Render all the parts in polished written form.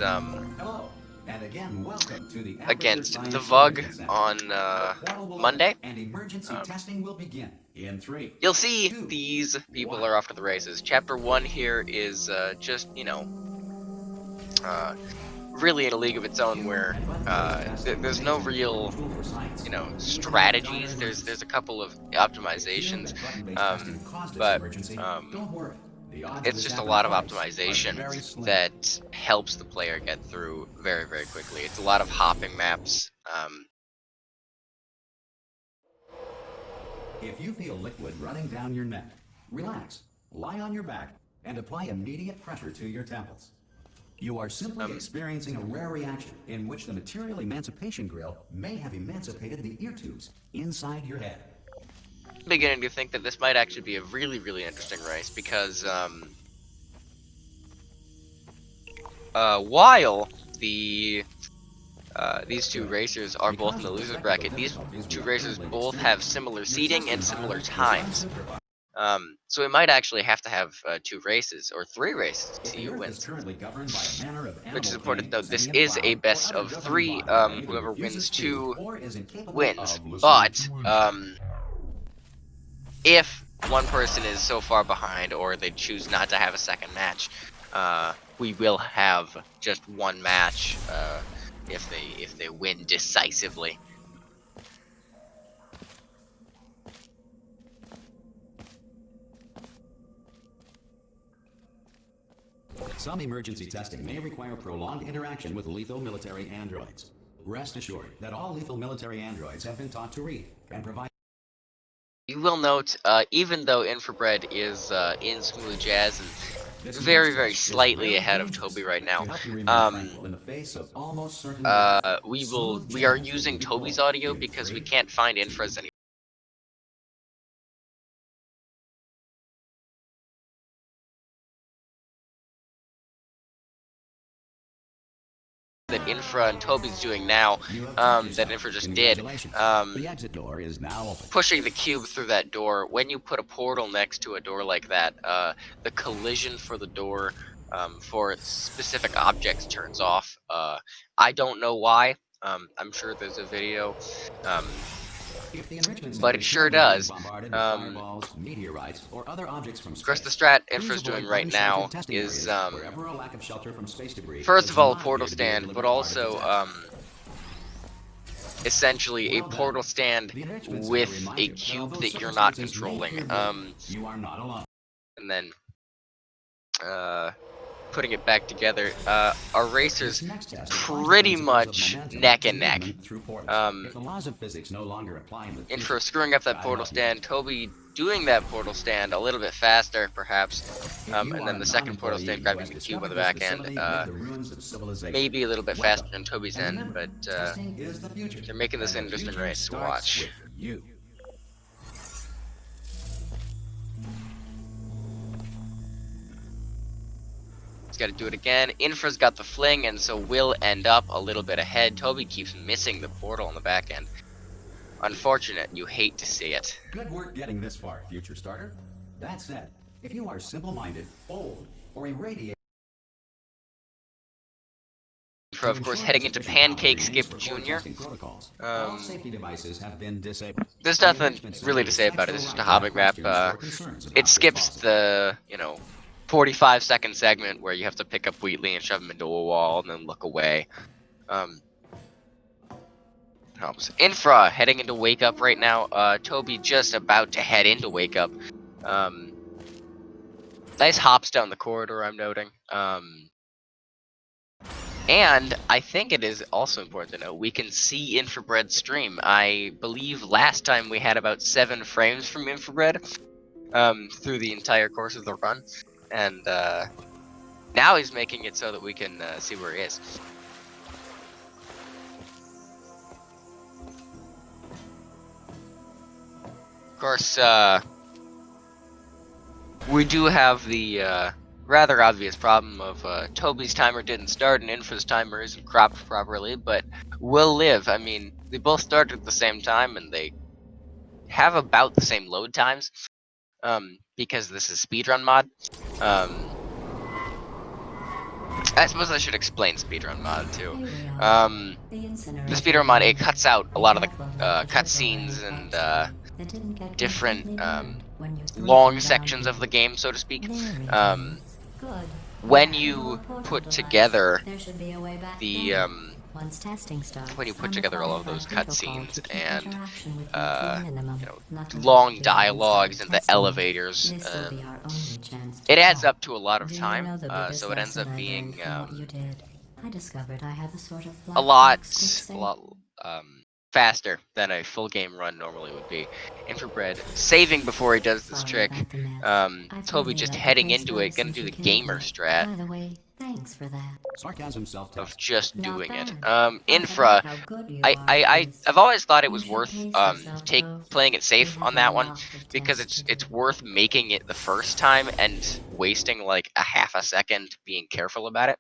Hello, and again, welcome to the against the VUG on Monday. And emergency testing will begin in 3. You'll see these people are off to the races. Chapter 1 here is just, really in a league of its own where there's no real, strategies. There's a couple of optimizations, but it's just a lot of optimization that helps the player get through very, very quickly. It's a lot of hopping maps. If you feel liquid running down your neck, relax, lie on your back, and apply immediate pressure to your temples. You are simply experiencing a rare reaction in which the material emancipation grill may have emancipated the ear tubes inside your head. I'm beginning to think that this might actually be a really, really interesting race because while these two racers are both in the loser's bracket, these two racers both have similar seating and similar times. So we might actually have to have 2 races or 3 races to see who wins. Which is important though. This is a best of 3. Whoever wins 2 wins. But if one person is so far behind or they choose not to have a second match, we will have just one match if they win decisively. Some emergency testing may require prolonged interaction with lethal military androids. Rest assured that all lethal military androids have been taught to read and provide. You will note, even though Infrabread is in Smooth Jazz and very, very slightly ahead of Toby right now, we are using Toby's audio because we can't find Infra's anymore. That Infra and Toby's doing now, that Infra just did, pushing the cube through that door. When you put a portal next to a door like that, the collision for the door for specific objects turns off. I don't know why. I'm sure there's a video, but it sure does. Of course, the strat Infra's doing right now is, first of all, a portal stand, but also essentially a portal stand with a cube that you're not controlling. And then putting it back together, our racers pretty much neck and neck. Infra screwing up that portal stand, Toby doing that portal stand a little bit faster, perhaps, and then the second portal stand grabbing the cube on the back end, maybe a little bit faster than Toby's end, but they're making this an interesting race to watch. Got to do it again. Infra's got the fling, and so will end up a little bit ahead. Toby keeps missing the portal on the back end. Unfortunate. You hate to see it. Good work getting this far, future starter. That said, if you are simple-minded, bold, or irradiated. Infra, of course, heading into Pancake Skip Jr. There's nothing really to say about it. It's just a hopping map. It skips the, 45-second segment where you have to pick up Wheatley and shove him into a wall and then look away. Helps. Infra heading into Wake Up right now. Toby just about to head into Wake Up. Nice hops down the corridor, I'm noting. And I think it is also important to know we can see Infrabread stream. I believe last time we had about 7 frames from Infrabread through the entire course of the run. And now he's making it so that we can see where he is. Of course, we do have the rather obvious problem of Toby's timer didn't start and Infra's timer isn't cropped properly, but will live. I mean, they both started at the same time and they have about the same load times. Because this is Speedrun mod. I suppose I should explain Speedrun Mod too. Here we are. The Speedrun Mod, it cuts out a lot of the cutscenes and different long sections of the game, so to speak. When you put together the when you put together all of those cutscenes and long dialogues and the elevators, it adds up to a lot of time. So it ends up being a lot faster than a full game run normally would be. Infrabread saving before he does this trick. Toby just heading into it, gonna do the gamer strat. By the way, thanks for that. Sarcasm self-test. Of just Not doing it. bad. Infra, How good you are I've always thought it was You worth should pace yourself, playing it safe You on have that a one, lot of because tests to it's do. worth making it the first time and wasting like a half a second being careful about it.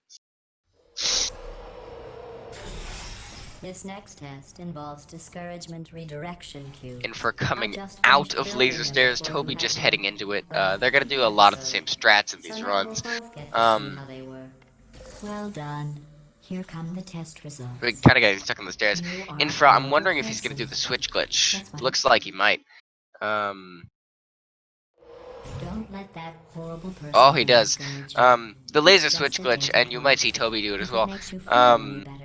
This next test involves discouragement redirection cube. Infra coming just out finished of building laser them stairs, before Toby you just had heading them. into it. Right. They're gonna do a lot of the So- same strats in So these now runs. we'll both get to see how they work. Well done. Here come the test results. We're kind of getting stuck on the stairs. You are Infra, a I'm wondering if he's professor. gonna do the switch glitch. That's fine. Looks like he might. Don't let that horrible person Oh, he does. discourage you. The laser It's switch just a glitch, data and you might point. see Toby do it as If well. makes you feel any better,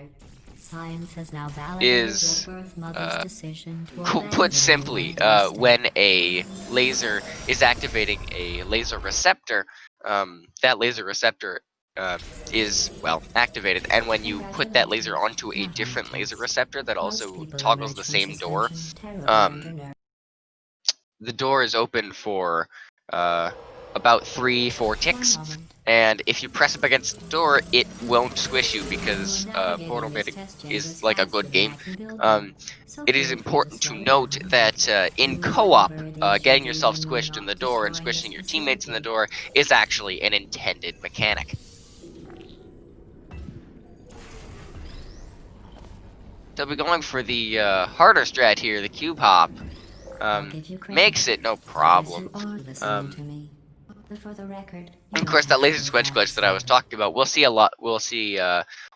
science has now validated Is, your birth mother's decision to Put abandon simply, you and step. when a laser is activating a laser receptor, that laser receptor is, well, activated, and when you put that laser onto a different laser receptor that Most also people toggles emerge the from same door, suspension terribly um, undernerved. the door is open for about 3-4 ticks, One moment. and if you press up against the door, it won't squish you because Portal made is like a good game. It is important to note that in co-op, getting yourself squished in the door and squishing your teammates in the door is actually an intended mechanic. So we're going for the harder strat here, the cube hop. Makes it no problem. Of course, that laser switch glitch that I was talking about, we'll see a lot. We'll see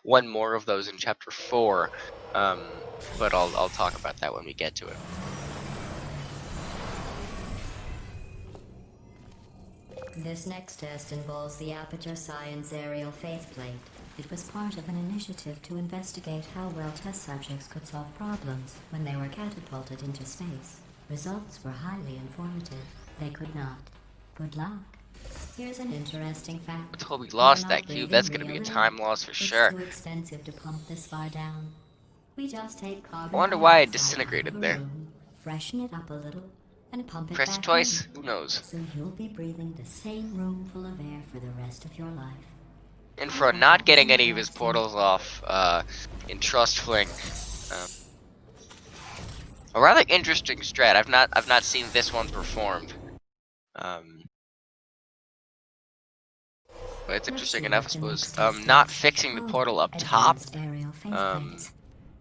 one more of those in chapter 4, but I'll talk about that when we get to it. This next test involves the Aperture Science Aerial Faithplate. It was part of an initiative to investigate how well test subjects could solve problems when they were catapulted into space. Results were highly informative. They could not. Good luck. Here's an interesting fact. Toby lost We're that not cube. breathing That's gonna be a real time air. loss for It's sure. too expensive to pump this far down. We just take carbon Wonder why it dioxide out of disintegrated the there. room, freshen it up a little, and pump it Press back twice? in. Who knows? So you'll be breathing the same room full of air for the rest of your life. Infra not getting any of his portals off in Trust Fling. A rather interesting strat. I've not seen this one performed. But it's interesting enough, I suppose. Not fixing the portal up top. Advanced aerial faceplates.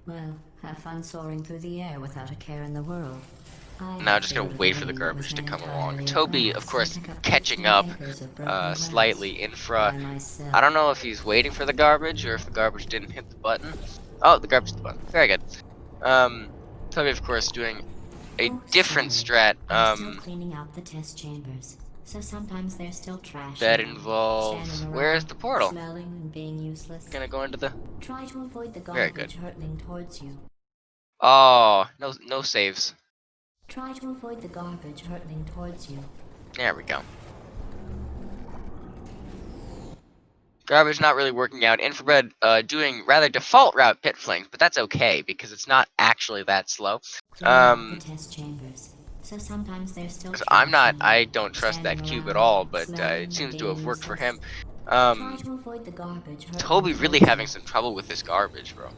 Well, have fun soaring through the air without a care in the world. Now just gonna wait for the garbage to come along. Toby, of course, catching up slightly. Infra, I don't know if he's waiting for the garbage or if the garbage didn't hit the button. Oh, the garbage hit the button. Very good. Toby, of course, doing a different strat. I'm still cleaning out the test chambers, so sometimes there's still trash. That in them, involves. standing Where's around, the portal? Smelling and being useless. Gonna go into the. Try to avoid the Very garbage hurtling towards you. Oh, no saves. Try to avoid the garbage hurtling towards you. There we go. Garbage not really working out. Infrared doing rather default route pit flings, but that's okay because it's not actually that slow. Clean out the test chambers, so sometimes there's still. I don't trust that cube at all, but it seems to have worked for him. Try to avoid the garbage hurtling Toby really towards having you. some trouble with this garbage, bro.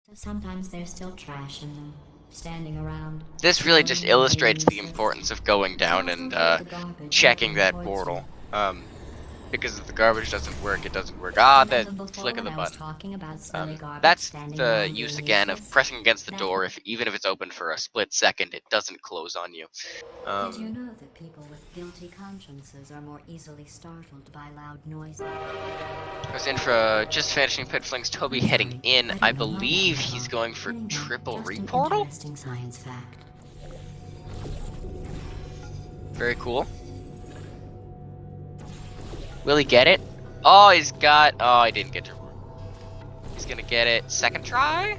So sometimes there's still trash in them, standing around. This really just smelling and illustrates the being useless. importance of going down and Try to avoid the garbage checking hurtling that towards portal. you. because if the garbage doesn't work, it doesn't work. Ah, that flick of the button. That's the use again of pressing against the door. Even if it's open for a split second, it doesn't close on you. Did you know that people with guilty consciences are more easily startled by loud noises? There's Infra just finishing pit flings. Toby heading in. I believe he's going for triple reportal. Interesting science fact. Very cool. Will he get it? Oh, he's got. Oh, I didn't get to. He's gonna get it. Second try?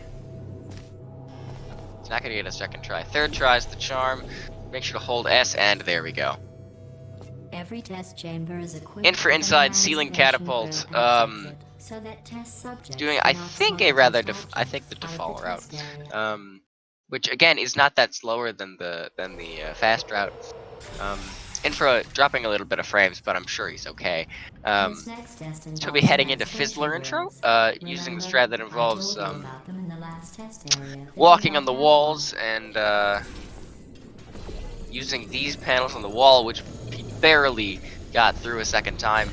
He's not gonna get a second try. Third try is the charm. Make sure to hold S, and there we go. Every test chamber is equipped In for with inside an ceiling ionization catapult. grill outside, so that test subjects Doing. do I not think slow a rather. test I think the objects out of default route. test area. Which again is not that slower than the fast route. Infra dropping a little bit of frames, but I'm sure he's okay. This next test Toby involves heading into demonstration Fizzler intro, drills. using the Remember, strat that I involves told you about them in the last test area. They walking do on the not have walls and using these panels on the wall, which he barely got through a second time.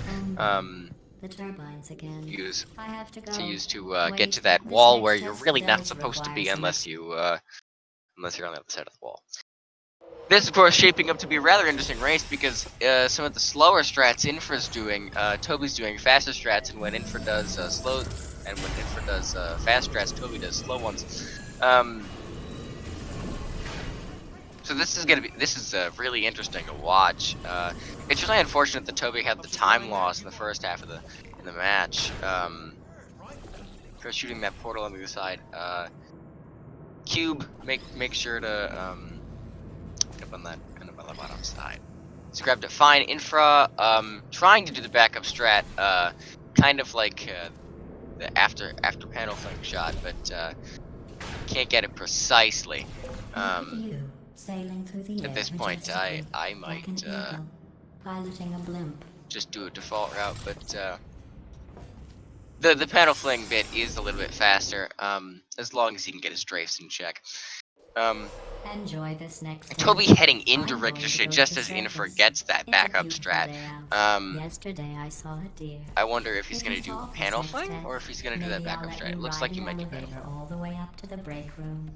The turbines again. Use I have to go. to get Wait, to that this wall next where you're test really not does supposed to be require some unless you're on the other side of the wall. This, of course, shaping up to be a rather interesting race because some of the slower strats Infra's doing, Toby's doing faster strats, and when Infra does slow, and when Infra does fast strats, Toby does slow ones. So this is really interesting to watch. It's really unfortunate that Toby had the time loss in the first half of the match. For shooting that portal on the other side. Cube, make sure to up on that kind of on the bottom side. He's grabbed it fine. Infra, trying to do the backup strat, kind of like the after panel flank shot, but can't get it precisely. Sailing through the At this point, I might piloting a blimp. just do a default route, but the panel fling bit is a little bit faster, as long as he can get his drafts in check. Enjoy this next Toby test. heading into I'm going Ricochet to go just to as the Infra surface. gets that It's a backup beautiful strat. day out. Yesterday I saw a deer. I wonder if he's If gonna you do solve this panel next fling test, or if he's gonna do that maybe I'll backup let strat. you It looks ride like he an might do elevator panel. all the way up to the break room.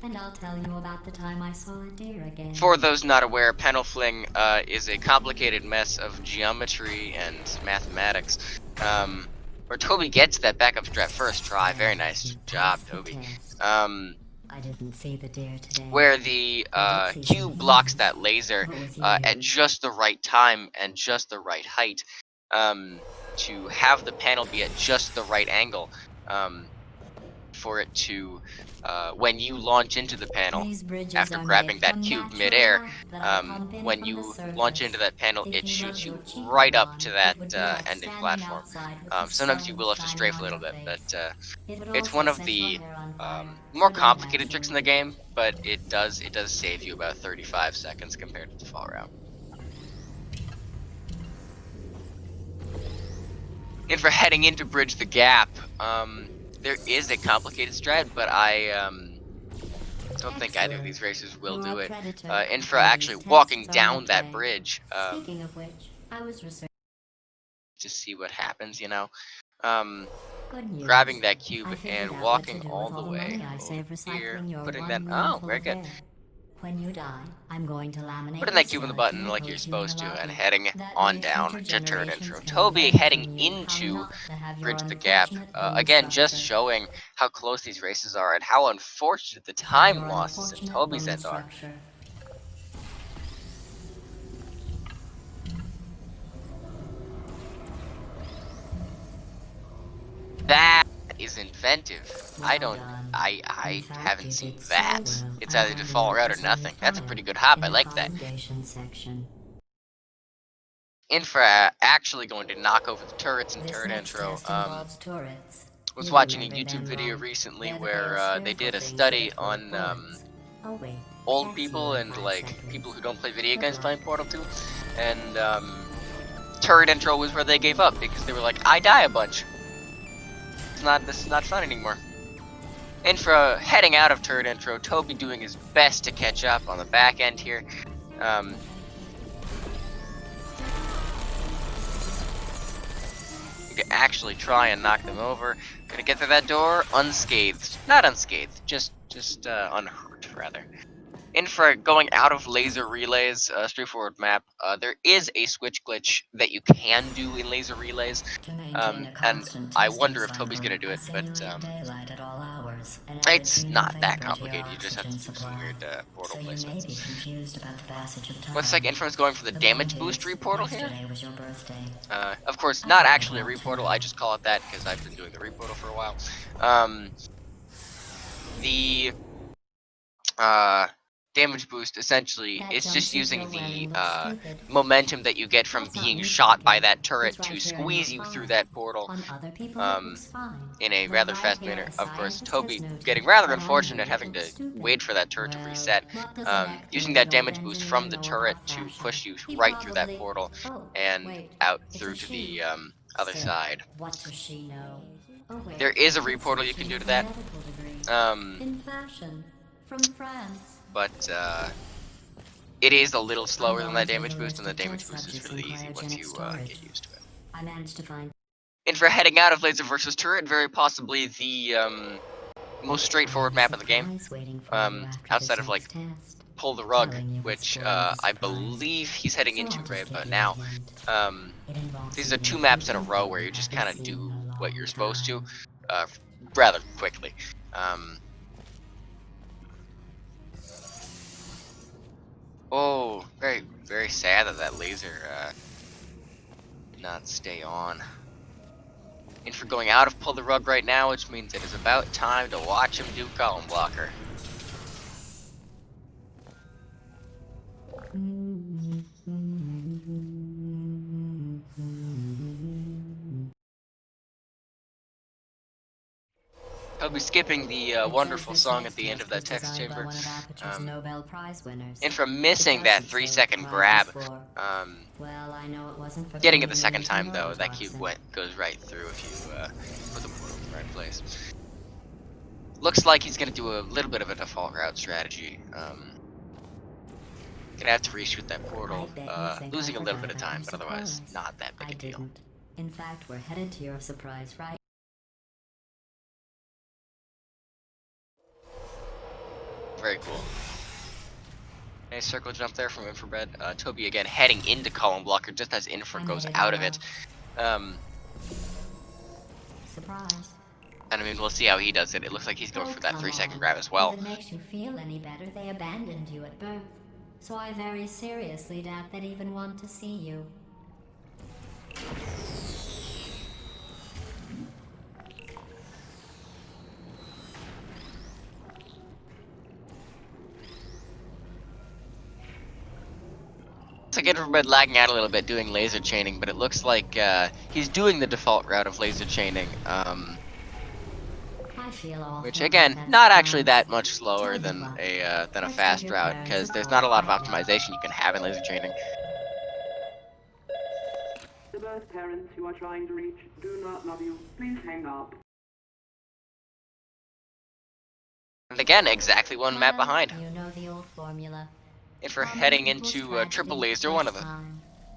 And I'll tell you about the time I saw a deer again. For those not aware, panel fling is a complicated mess of geometry and mathematics. Where Toby gets that backup strat first try. Very nice job, Toby. I didn't see the deer today. Where the cube blocks that laser at just the right time and just the right height, to have the panel be at just the right angle, for it to, when you launch into the panel, after grabbing that cube midair, when you launch into that panel, it shoots you right up to that ending platform. Sometimes you will have to strafe a little bit, but it's one of the more complicated tricks in the game, but it does save you about 35 seconds compared to the fall route. And for heading into Bridge the Gap, there is a complicated strat, but I don't think either of these racers will do it. Infra actually walking down that bridge, Speaking of which, I was researching. just see what happens, you know. Good news. Grabbing that cube I figured and out walking what to do all with the the way money I save over here, recycling your putting one that. room Oh, full very of good. air. When you die, I'm going to laminate Putting that your cube in the skeleton button like and you're pose you in supposed the to, and lobby. heading That on way down future to turn generations intro. can Toby learn heading from you how into not to have your Bridge the Gap. unfortunate bone Again, just structure. showing how close these races are and how unfortunate the Have time your losses at unfortunate Toby's bone end are. structure. That is inventive. Well done. I In fact, haven't you seen did so that. well. It's I'm either going to default note route or this on your nothing. That's a file pretty good hop. in I the like that. commendation section. Infra actually going to knock over the turrets in This turret next intro. test involves turrets. Was You watching a remember YouTube them, video right? recently They're the where pale they did a spherical study things that are full on of bullets. Oh wait, old that's people you in and 5 like seconds. people who don't play video Good games luck. playing Portal 2, and turret intro was where they gave up because they were like, I die a bunch. This is not fun anymore. Infra heading out of turret intro, Toby doing his best to catch up on the back end here. actually try and knock them over. Gonna get through that door unscathed. Not unscathed, just unhurt, rather. Infra going out of laser relays, straightforward map. There is a switch glitch that you can do in laser relays, and I wonder if Toby's gonna do it, but it's not that complicated. You just have to do some weird portal placements. Looks like Infra's going for the damage boost reportal here. Of course, not actually a reportal. I just call it that because I've been doing the reportal for a while. The damage boost essentially it's just using the momentum that you get from being shot by that turret to squeeze you through that portal in a rather fast manner. Of course, Toby getting rather unfortunate having to wait for that turret to reset, using that damage boost from the turret to push you right through that portal and out through to the other side. What does she know? There is a reportal you can do to that. In fashion, from France. But it is a little slower than that damage boost, and the damage boost is really easy once you get used to it. I managed to find. Infra heading out of Laser versus Turret, very possibly the most straightforward map in the game, outside of like Pull the Rug, which I believe he's heading into right about now. These are two maps in a row where you just kind of do what you're supposed to, rather quickly. Oh, very, very sad that that laser did not stay on. Infra going out of Pull the Rug right now, which means it is about time to watch him do Column Blocker. I'll be skipping the wonderful song at the end of that text chamber. Infra missing that 3-second grab. Getting it the second time though, that cube goes right through if you put the portal in the right place. Looks like he's gonna do a little bit of a default route strategy. Gonna have to reshoot that portal, losing a little bit of time, but otherwise not that big a deal. In fact, we're headed to your surprise, right? Very cool. Nice circle jump there from Infrabread. Toby again heading into Column Blocker just as Infra goes out of it. Surprise. And I mean, we'll see how he does it. It looks like he's going for that 3-second grab as well. If it makes you feel any better, they abandoned you at birth. So I very seriously doubt they'd even want to see you. Looks like Infrabread lagging out a little bit doing laser chaining, but it looks like he's doing the default route of laser chaining. Which again, not actually that much slower than a fast route, because there's not a lot of optimization you can have in laser chaining. The birth parents you are trying to reach do not love you. Please hang up. And again, exactly one map behind. You know the old formula. If we're heading into triple laser, one of the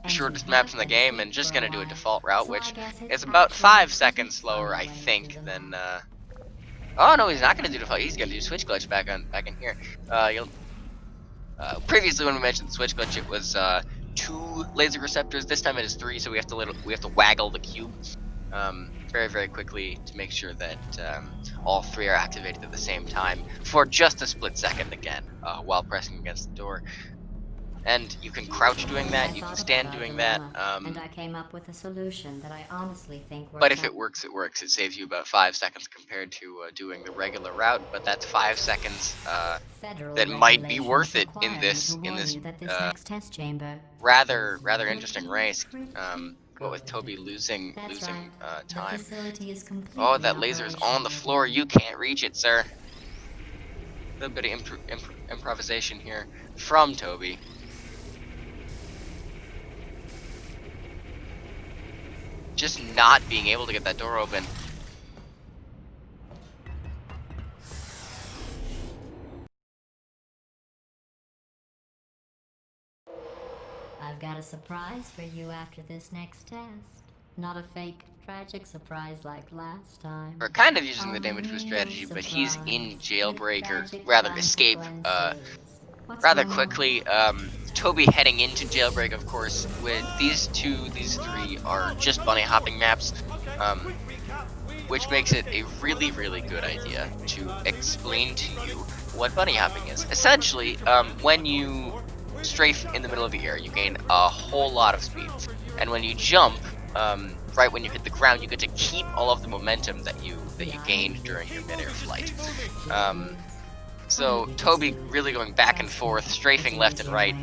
shortest maps in the game, and just gonna do a default route, which is about 5 seconds slower, I think, than. Oh no, he's not gonna do default. He's gonna do switch glitch back in here. Previously, when we mentioned the switch glitch, it was 2 laser receptors. This time it is 3, so we have to waggle the cube very, very quickly to make sure that all 3 are activated at the same time for just a split second again, while pressing against the door. And you can crouch doing that, you can stand doing that. And I came up with a solution that I honestly think works. But if it works, it works. It saves you about 5 seconds compared to doing the regular route. But that's 5 seconds that might be worth it in this next test chamber. rather interesting race. But with Toby losing time. Oh, that laser is on the floor. You can't reach it, sir. A little bit of improvisation here from Toby. Just not being able to get that door open. I've got a surprise for you after this next test. Not a fake, tragic surprise like last time. We're kind of using the A damage boost strategy, real but he's surprise in with jailbreak, or tragic rather escape, consequences. What's rather more, quickly. Toby heading into jailbreak, of course. With these three are just bunny hopping maps, which makes it a really, really good idea to explain to you what bunny hopping is. Essentially, when you strafe in the middle of the air, you gain a whole lot of speed, and when you jump, right when you hit the ground, you get to keep all of the momentum that you gained during your midair flight. So Toby really going back and forth, strafing left and right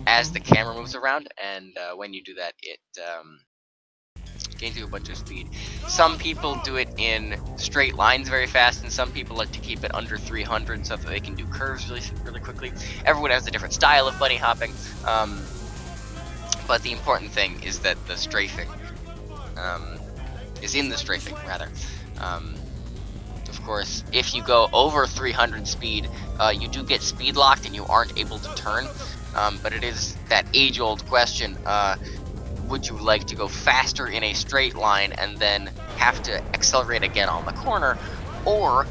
as the camera moves around, and when you do that, it gains you a bunch of speed. Some people do it in straight lines very fast, and some people like to keep it under 300 so that they can do curves really, really quickly. Everyone has a different style of bunny hopping, but the important thing is that the strafing is in the strafing, rather. Of course, if you go over 300 speed, you do get speed locked and you aren't able to turn, but it is that age-old question, would you like to go faster in a straight line and then have to accelerate again on the corner, or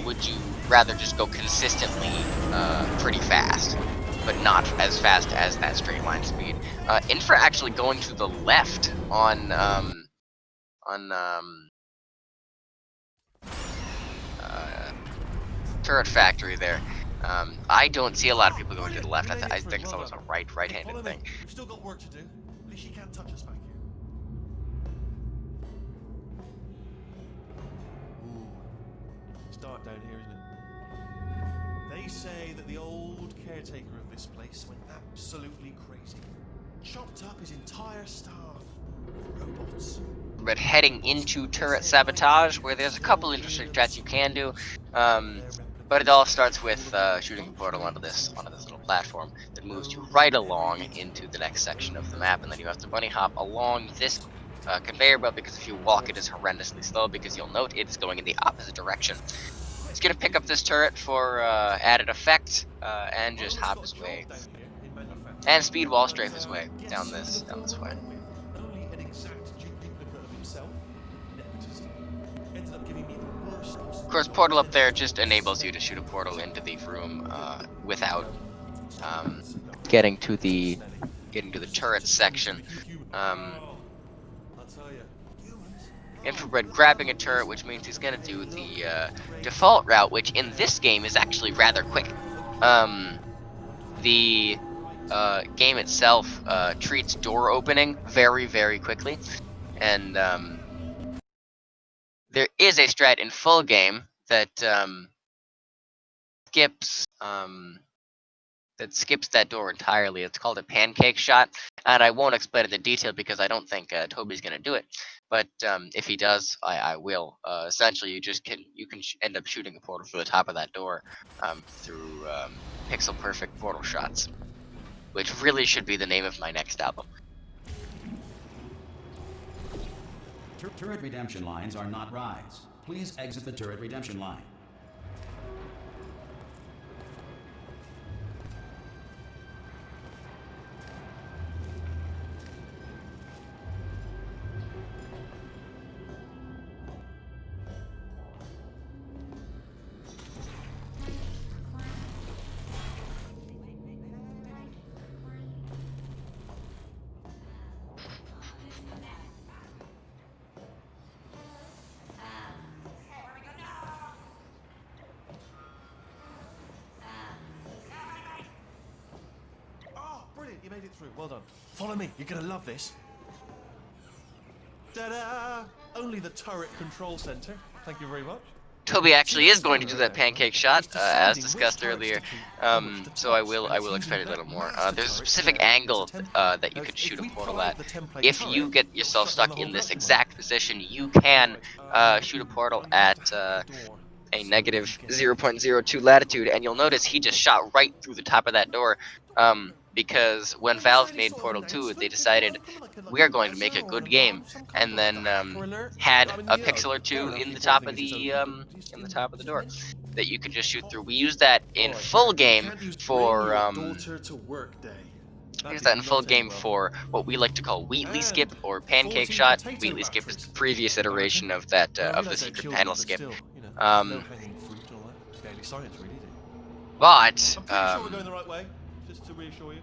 would you rather just go consistently pretty fast, but not as fast as that straight line speed? Infra actually going to the left on Turret Factory there. I don't see a lot of people going to the left. I think it's almost a right-handed thing. We've still got work to do. At least you can't touch us back here. Ooh, it's dark down here, isn't it? They say that the old caretaker of this place went absolutely crazy. Chopped up his entire staff. Robots. But heading into turret sabotage, where there's a couple interesting strats you can do, but it all starts with shooting a portal onto this little platform that moves you right along into the next section of the map, and then you have to bunny hop along this conveyor belt, because if you walk, it is horrendously slow, because you'll note it is going in the opposite direction. It's gonna pick up this turret for added effect, and just hop his way, and speed wall strafe his way down this way. Of course, portal up there just enables you to shoot a portal into the room without getting to the turret section. Infrabread grabbing a turret, which means he's gonna do the default route, which in this game is actually rather quick. The game itself treats door opening very, very quickly, and there is a strat in full game that skips that door entirely. It's called a pancake shot, and I won't explain it in detail because I don't think Toby's gonna do it. But if he does, I will. Essentially, you can end up shooting a portal through the top of that door through pixel perfect portal shots, which really should be the name of my next album. Turret redemption lines are not rides. Please exit the turret redemption line. You made it through. Well done. Follow me. You're gonna love this. Ta-da! Only the turret control center. Thank you very much. Toby actually is going to do that pancake shot, as discussed earlier. So I will explain it a little more. There's a specific angle that you can shoot a portal at. If you get yourself stuck in this exact position, you can shoot a portal at a negative 0.02 latitude, and you'll notice he just shot right through the top of that door. Because when Valve made Portal 2, they decided we are going to make a good game, and then had a pixel or two in the top of the door that you can just shoot through. We use that in full game for daughter to work day. Here's that in full game for what we like to call Wheatley skip or pancake shot. Wheatley skip is the previous iteration of that of the secret panel skip. No hanging fruit and all that. Barely science, really, is it? But I'm pretty sure we're going the right way. Just to reassure you.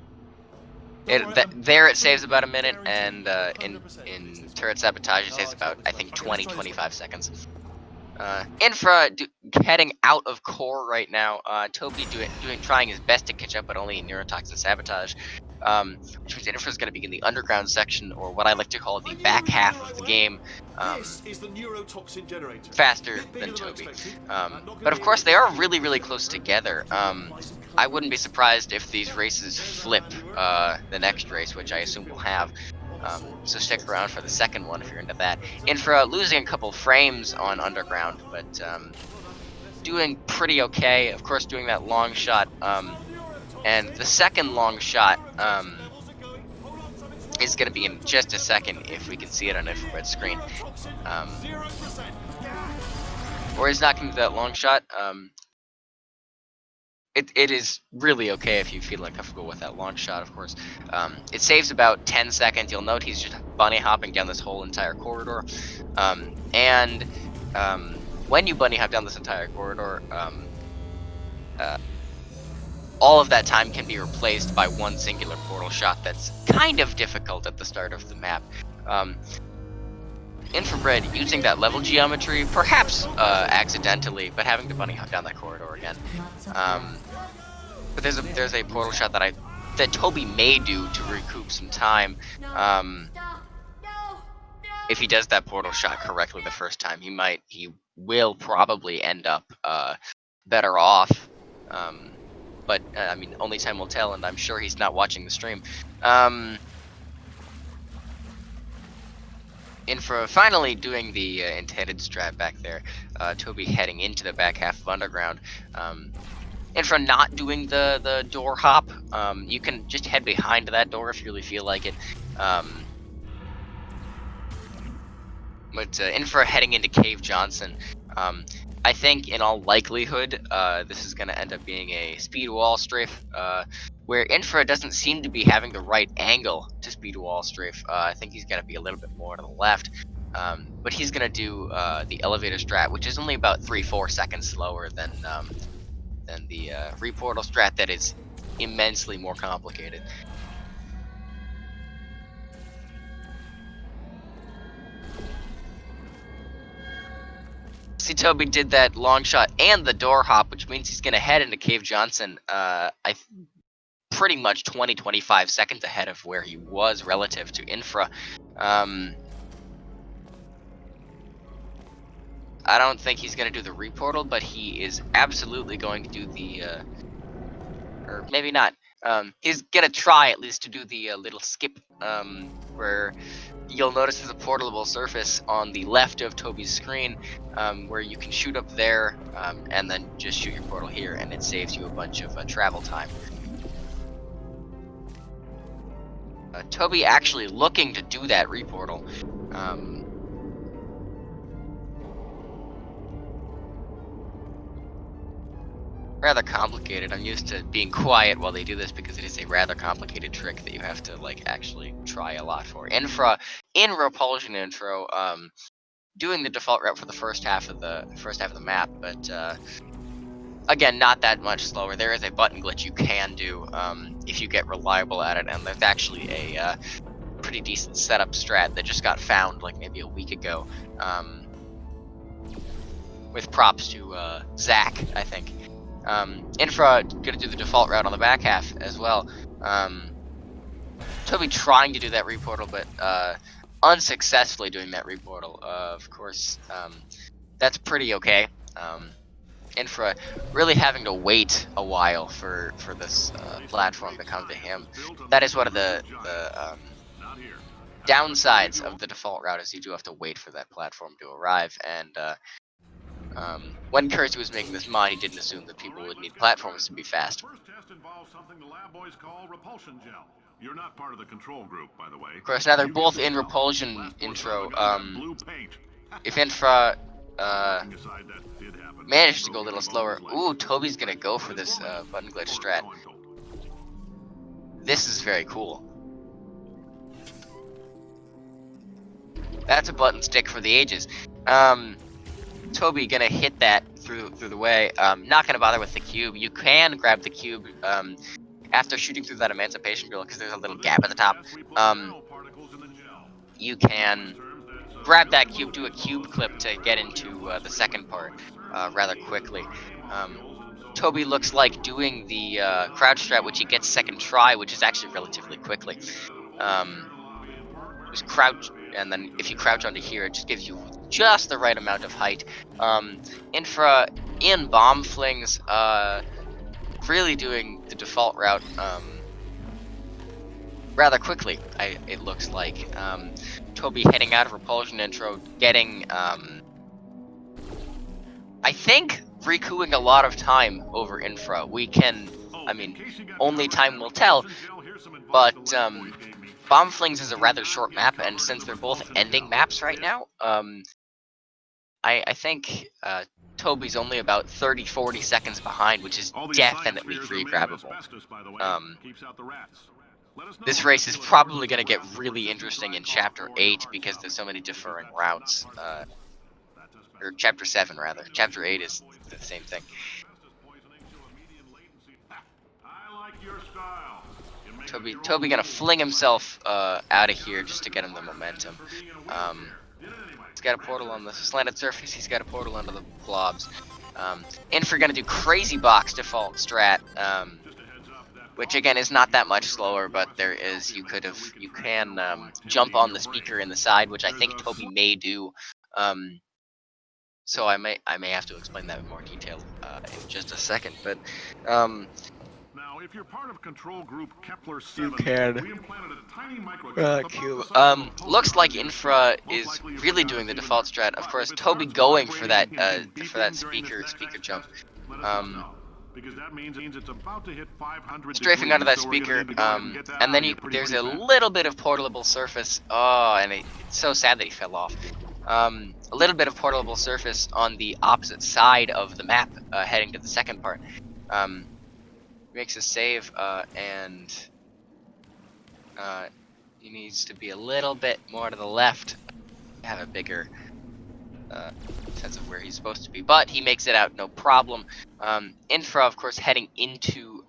there it saves about a minute, and in turret sabotage it saves about, I think, 20-25 seconds. Infra heading out of core right now. Toby trying his best to catch up, but only in neurotoxin sabotage. Which means Infra's going to begin the underground section, or what I like to call the back half of the game. This is the neurotoxin generator. Faster than Toby. But of course, they are really, really close together. I wouldn't be surprised if these races flip the next race, which I assume we'll have. So stick around for the second one if you're into that. Infra losing a couple frames on underground, but doing pretty okay. Of course, doing that long shot. And the second long shot is going to be in just a second if we can see it on Infrared screen. Or he's not going to do that long shot. It is really okay if you feel uncomfortable with that long shot, of course. It saves about 10 seconds. You'll note he's just bunny hopping down this whole entire corridor. When you bunny hop down this entire corridor, all of that time can be replaced by one singular portal shot that's kind of difficult at the start of the map. Infrabread using that level geometry, perhaps accidentally, but having to bunny hop down that corridor again. But there's a portal shot that Toby may do to recoup some time. If he does that portal shot correctly the first time, he will probably end up better off. But I mean, only time will tell, and I'm sure he's not watching the stream. Infra finally doing the intended strat back there. Toby heading into the back half of underground. Infra not doing the door hop. You can just head behind that door if you really feel like it. But Infra heading into Cave Johnson. I think in all likelihood, this is going to end up being a speed wall strafe, where Infra doesn't seem to be having the right angle to speed wall strafe. I think he's going to be a little bit more to the left, but he's going to do the elevator strat, which is only about 3-4 seconds slower than the reportal strat that is immensely more complicated. See, Toby did that long shot and the door hop, which means he's going to head into Cave Johnson pretty much 20-25 seconds ahead of where he was relative to Infra. I don't think he's going to do the reportal, but he is absolutely going to do the... or maybe not. He's going to try at least to do the little skip, where you'll notice there's a portable surface on the left of Toby's screen, where you can shoot up there and then just shoot your portal here, and it saves you a bunch of travel time. Toby actually looking to do that reportal. Rather complicated. I'm used to being quiet while they do this because it is a rather complicated trick that you have to like actually try a lot for. Infra in Repulsion intro, doing the default route for the first half of the map, but again, not that much slower. There is a button glitch you can do if you get reliable at it, and there's actually a pretty decent setup strat that just got found like maybe a week ago. With props to Zach, I think. Infra gonna do the default route on the back half as well. Toby trying to do that reportal, but unsuccessfully doing that reportal. Of course, that's pretty okay. Infra really having to wait a while for this platform to come to him. That is one of the downsides of the default route, is you do have to wait for that platform to arrive, and when Kersey was making this mod, he didn't assume that people would need platforms to be fast. First test involves something the lab boys call repulsion gel. You're not part of the control group, by the way. Of course, now they're both in Repulsion intro. If Infra manages to go a little slower, ooh, Toby's gonna go for this button glitch strat. this is very cool. That's a button stick for the ages. Toby gonna hit that through the way. Not gonna bother with the cube. You can grab the cube after shooting through that emancipation grill because there's a little gap at the top. You can grab that cube, do a cube clip to get into the second part rather quickly. Toby looks like doing the crouch strat, which he gets second try, which is actually relatively quickly. Just crouch, and then if you crouch onto here, it just gives you just the right amount of height. Infra in bomb flings, really doing the default route rather quickly. It looks like Toby heading out of repulsion intro, getting I think Rikuing a lot of time over Infra. We can, I mean, only time will tell, but Bomb Flings is a rather short map, and since they're both ending maps right now, I think Toby's only about 30-40 seconds behind, which is definitely free grabbable. This race is probably going to get really interesting in Chapter 8 because there's so many differing routes. Or Chapter 7, rather. Chapter 8 is the same thing. Toby gonna fling himself out of here just to get him the momentum. He's got a portal on the slanted surface. He's got a portal under the blobs. Infra gonna do crazy box default strat, which again is not that much slower, but there is you can jump on the speaker in the side, which I think Toby may do. So I may have to explain that in more detail in just a second, but now, if you're part of control group Kepler 7, you can we implanted a tiny microchip Q. Looks like Infra is really doing the default strat. Of course, Toby going for that speaker jump. Because that means it's about to hit 500 Strafing onto that speaker, and then there's a little bit of portable surface. Oh, and it's so sad that he fell off. A little bit of portable surface on the opposite side of the map, heading to the second part. Makes a save, and he needs to be a little bit more to the left, have a bigger sense of where he's supposed to be, but he makes it out no problem. Infra, of course, heading into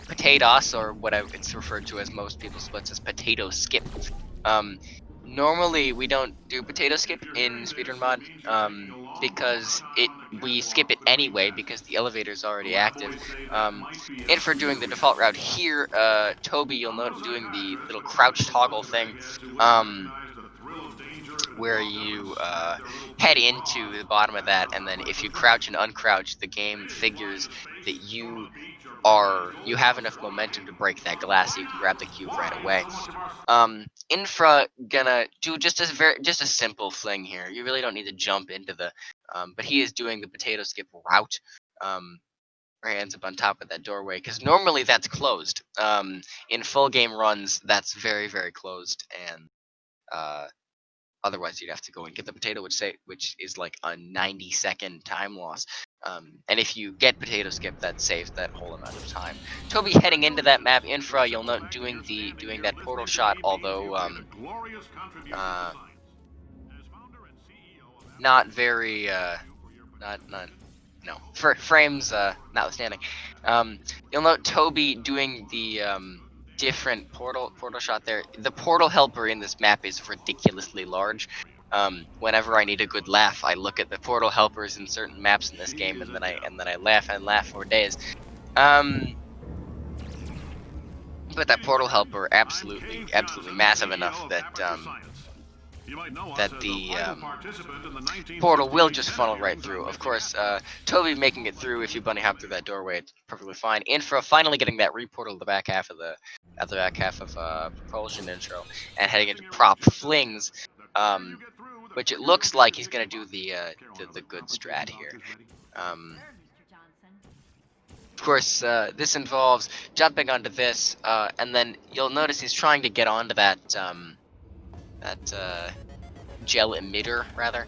potatoes, or what it's referred to as most people splits as potato skip. Normally we don't do potato skip in Speedrun mod because we skip it anyway because the elevator is already active. Infra doing the default route here. Toby, you'll note doing the little crouch toggle thing, where you head into the bottom of that, and then if you crouch and uncrouch, the game figures that you have enough momentum to break that glass, so you can grab the cube right away. Infra gonna do just a simple fling here. You really don't need to jump into the, but he is doing the potato skip route, where he ends up on top of that doorway, because normally that's closed. In full game runs, that's very, very closed, and otherwise you'd have to go and get the potato, which is like a 90-second time loss. And if you get potato skip, that saves that whole amount of time. Toby heading into that map. Infra, you'll note doing that portal shot, although not very frames notwithstanding. You'll note Toby doing the different portal shot there. The portal helper in this map is ridiculously large. Whenever I need a good laugh, I look at the portal helpers in certain maps in this game, and then I laugh for days. But that portal helper absolutely massive enough that the portal will just funnel right through. Of course, Toby making it through. If you bunny hop through that doorway, it's perfectly fine. Infra finally getting that reportal at the back half of propulsion intro, and heading into prop flings, which it looks like he's gonna do the good strat here. Of course, this involves jumping onto this, and then you'll notice he's trying to get onto that gel emitter, rather.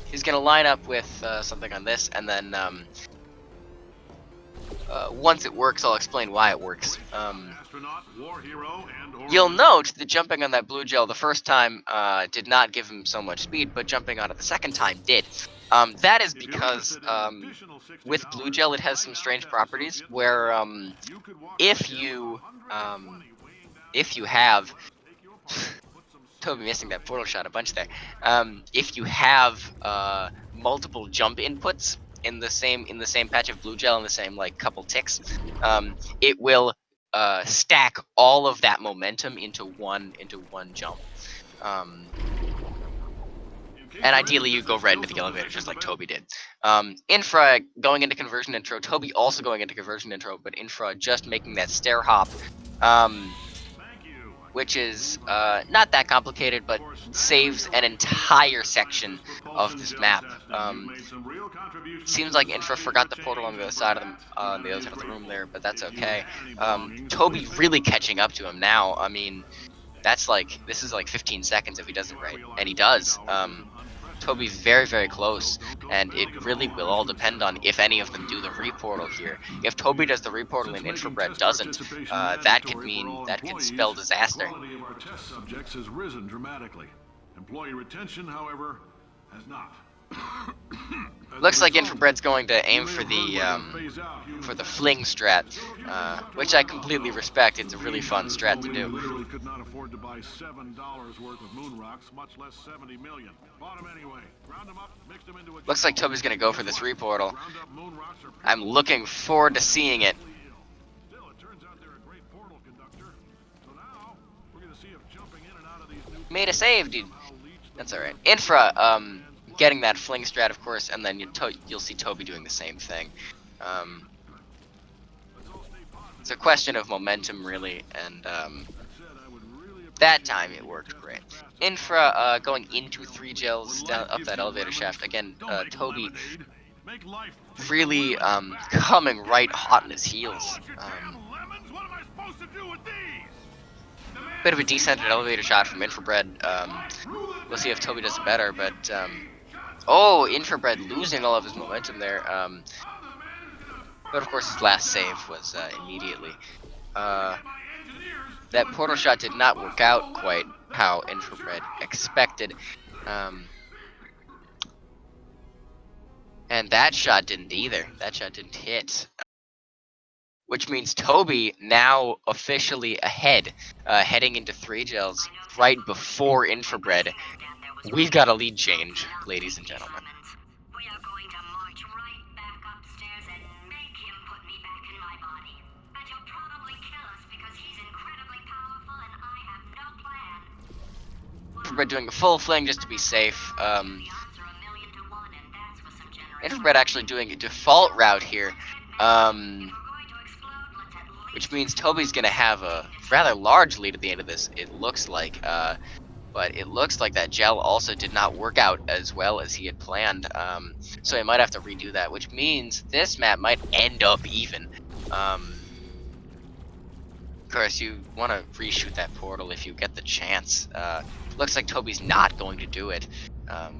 He's gonna line up with something on this, and then once it works, I'll explain why it works. astronaut, war hero, and You'll note that jumping on that blue gel the first time did not give him so much speed, but jumping on it the second time did. That is because with blue gel it has some strange properties where if you have Toby missing that portal shot a bunch there. If you have multiple jump inputs in the same patch of blue gel in the same like couple ticks, it will stack all of that momentum into one jump. And ideally you go right into the elevator just like Toby did. Infra going into conversion intro, Toby also going into conversion intro, but Infra just making that stair hop. Which is not that complicated, but saves an entire section of this map. Seems like Infra forgot the portal on the other side of the room there, but that's okay. Toby really catching up to him now. I mean, this is like 15 seconds if he does it right, and he does. Toby's very, very close, and it really will all depend on if any of them do the reportal here. If Toby does the reportal and Infrabread doesn't, that could spell disaster. Quality of our test subjects has risen dramatically. Employee retention, however, has not. Looks like Infrabread's going to aim for the fling strat, which I completely respect. It's a really fun strat to do. Literally could not afford to buy $7 worth of moon rocks, much less 70 million. Bought them anyway. Ground them up, mixed them into a Looks like Toby's gonna go for this reportal. Ground up moon rocks are I'm looking forward to seeing it. Still, it turns out they're a great portal conductor. So now we're gonna see if jumping in and out of these new Made a save, dude. That's alright. Infra, getting that fling strat, of course, and then you'll see Toby doing the same thing. It's a question of momentum, really, and that time it worked great. Infra going into 3 gels down up that elevator shaft. Again, Toby make life really coming right hot on his heels. lemons. What am I supposed to do with these? Bit of a decented elevator shot from Infrabread. We'll see if Toby does it better, but oh, Infrabread losing all of his momentum there. But of course his last save was immediately. That portal shot did not work out quite how Infrabread expected. And that shot didn't either. That shot didn't hit. Which means Toby now officially ahead, heading into 3 gels right before Infrabread. We've got a lead change, ladies and gentlemen. We are going to march right back upstairs and make him put me back in my body. And he'll probably kill us because he's incredibly powerful and I have no plan. Infrabread doing a full fling just to be safe. The odds are 1,000,000 to 1, and that's for some generous. Infrabread actually doing a default route here. If we're going to explode, let's at least Which means Toby's gonna have a rather large lead at the end of this, it looks like. But it looks like that gel also did not work out as well as he had planned. So he might have to redo that, which means this map might end up even. Of course, you want to reshoot that portal if you get the chance. Looks like Toby's not going to do it. Of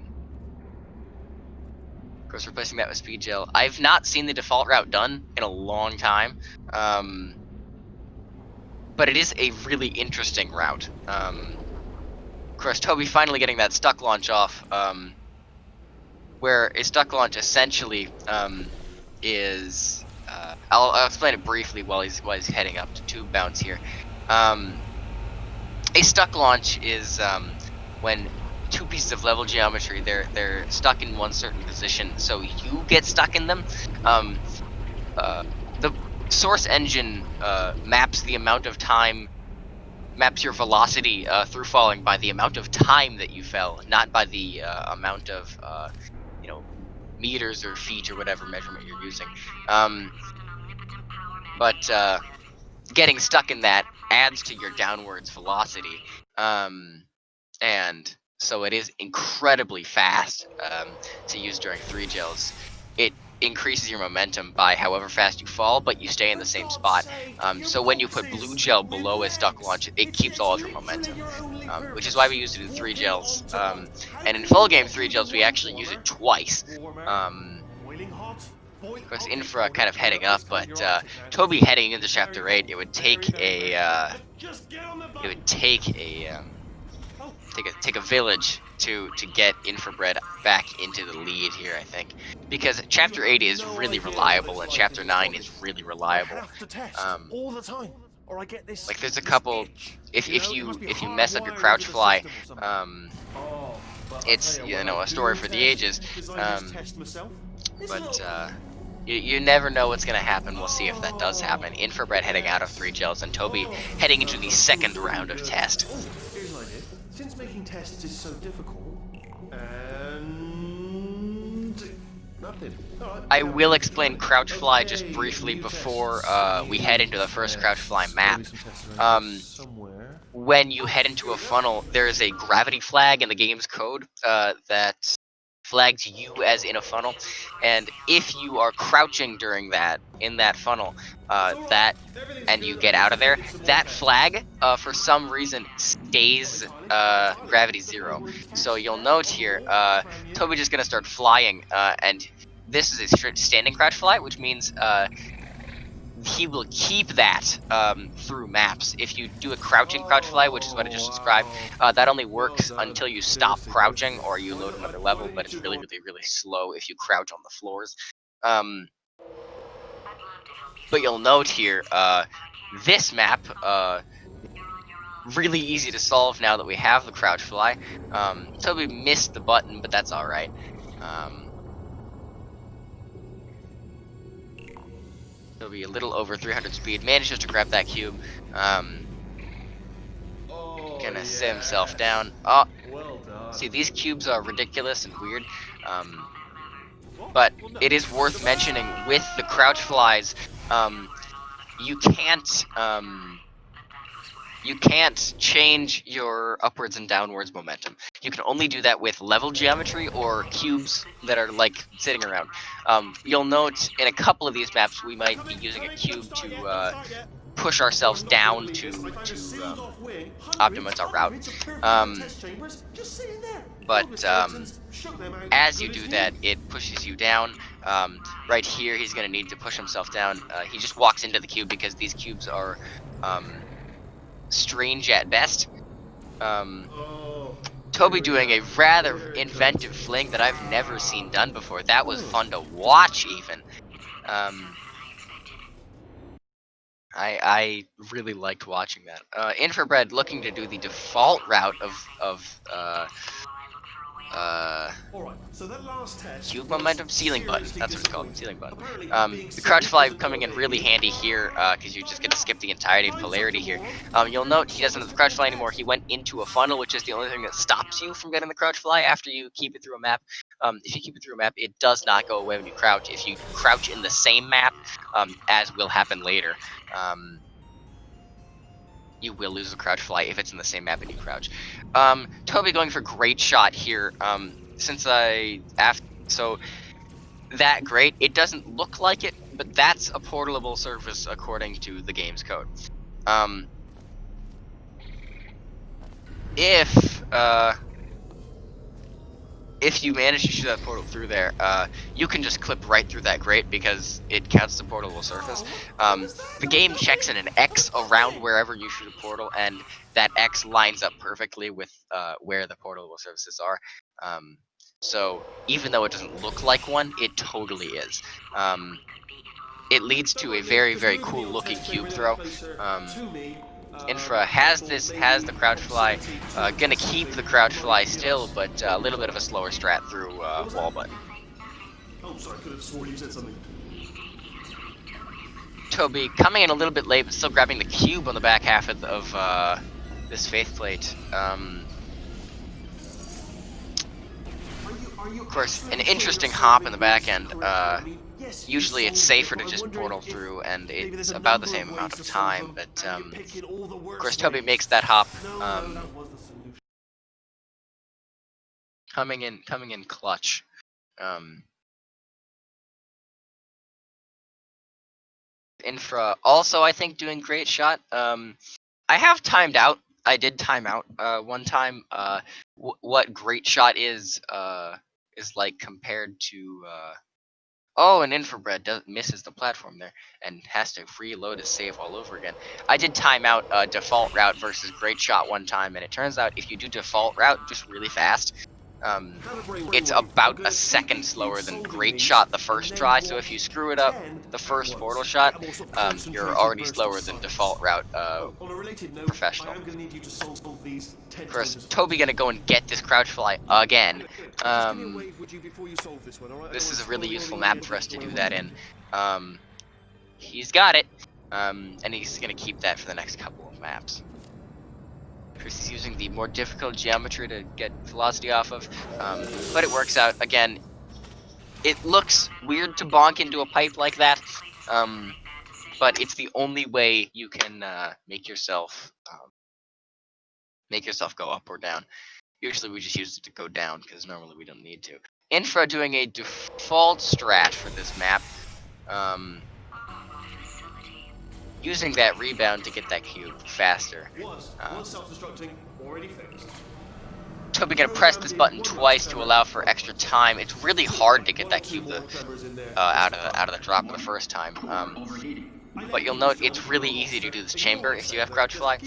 course, replacing that with speed gel. I've not seen the default route done in a long time. But it is a really interesting route. Of course, Toby finally getting that stuck launch off, where a stuck launch essentially is. I'll explain it briefly while he's heading up to tube bounce here. A stuck launch is when 2 pieces of level geometry they're stuck in one certain position, so you get stuck in them. The source engine maps the amount of time. Maps your velocity through falling by the amount of time that you fell, not by the amount of meters or feet or whatever measurement you're using. But getting stuck in that adds to your downwards velocity, and so it is incredibly fast to use during 3 gels. It increases your momentum by however fast you fall, but you stay in the same spot. So when you put blue gel below a stuck launch, it keeps all of your momentum, which is why we use it in 3 gels. And in full game 3 gels, we actually use it twice. Boiling hot? Of course, Infra kind of heading up, but Toby heading into Chapter 8. It would take a take a village to get Infrabread back into the lead here, I think, because Chapter 8 is really reliable and Chapter 9 is really reliable. All the time, or I get this. Like there's a couple. If you mess up your crouch fly, it's a story for the ages. But you never know what's gonna happen. We'll see if that does happen. Infrabread heading out of 3 gels and Toby heading into the second round of test. Here's an idea. Since making tests is so difficult, and nothing. Right. I will explain crouch fly just briefly before we head into the first crouch fly map. When you head into a funnel, there is a gravity flag in the game's code that flags you as in a funnel, and if you are crouching during that in that funnel, and you get out of there, that flag for some reason stays gravity 0. So you'll note here, Toby's just gonna start flying, and this is a standing crouch fly, which means he will keep that through maps. If you do a crouching crouch fly, which is what I just described, that only works until you stop crouching or you load another level, but it's really, really, really slow if you crouch on the floors. But you'll note here, this map, really easy to solve now that we have the crouch fly. Toby missed the button, but that's alright. He'll be a little over 300 speed, manages to grab that cube. Gonna sit himself down. Oh, see, these cubes are ridiculous and weird. But it is worth mentioning with the crouch flies, you can't change your upwards and downwards momentum. You can only do that with level geometry or cubes that are like sitting around. You'll note in a couple of these maps we might be using a cube to push ourselves down to optimize our route. But as you do that, it pushes you down. Right here, he's going to need to push himself down. He just walks into the cube because these cubes are strange at best. Toby doing a rather inventive fling that I've never seen done before. That was fun to watch, even. I really liked watching that. Infrabread looking to do the default route of so that last test, cube momentum ceiling button. That's what it's called, ceiling button. The crouch fly coming in really handy here because you just get to skip the entirety of polarity here. You'll note he doesn't have the crouch fly anymore. He went into a funnel, which is the only thing that stops you from getting the crouch fly after you keep it through a map. If you keep it through a map, it does not go away when you crouch. If you crouch in the same map, as will happen later, you will lose the crouch fly if it's in the same map and you crouch. Toby going for great shot here. So that great, it doesn't look like it, but that's a portable surface according to the game's code. If you manage to shoot that portal through there, you can just clip right through that grate because it counts the portable surface. The game checks in an X around wherever you shoot a portal, and that X lines up perfectly with where the portable surfaces are. So even though it doesn't look like one, it totally is. It leads to a very, very cool looking cube throw. Infra has the crouch fly, gonna keep the crouch fly still, but a little bit of a slower strat through wall button. Oh, sorry, I could have sworn you said something. Toby coming in a little bit late, but still grabbing the cube on the back half of this faith plate. Of course, an interesting hop in the back end. Usually it's safer to just portal through, and it's about the same amount of time, but of course Toby makes that hop, coming in clutch. Infra also, I think, doing great shot. I have timed out. I did time out one time. What great shot is like compared to Oh, and Infrabread misses the platform there and has to reload his save all over again. I did time out default route versus great shot one time, and it turns out if you do default route just really fast, it's about a second slower than great shot the first try. So if you screw it up the first portal shot, you're already slower than default route professional. Of course, Toby gonna go and get this crouch fly again. This is a really useful map for us to do that in. He's got it, and he's gonna keep that for the next couple of maps. Chris is using the more difficult geometry to get velocity off of, but it works out. Again, it looks weird to bonk into a pipe like that, but it's the only way you can make yourself go up or down. Usually we just use it to go down because normally we don't need to. Infra doing a default strat for this map, using that rebound to get that cube faster. Toby gonna press this button twice to allow for extra time. It's really hard to get that cube out of the drop the first time. But you'll note it's really easy to do this chamber if you have crouch fly.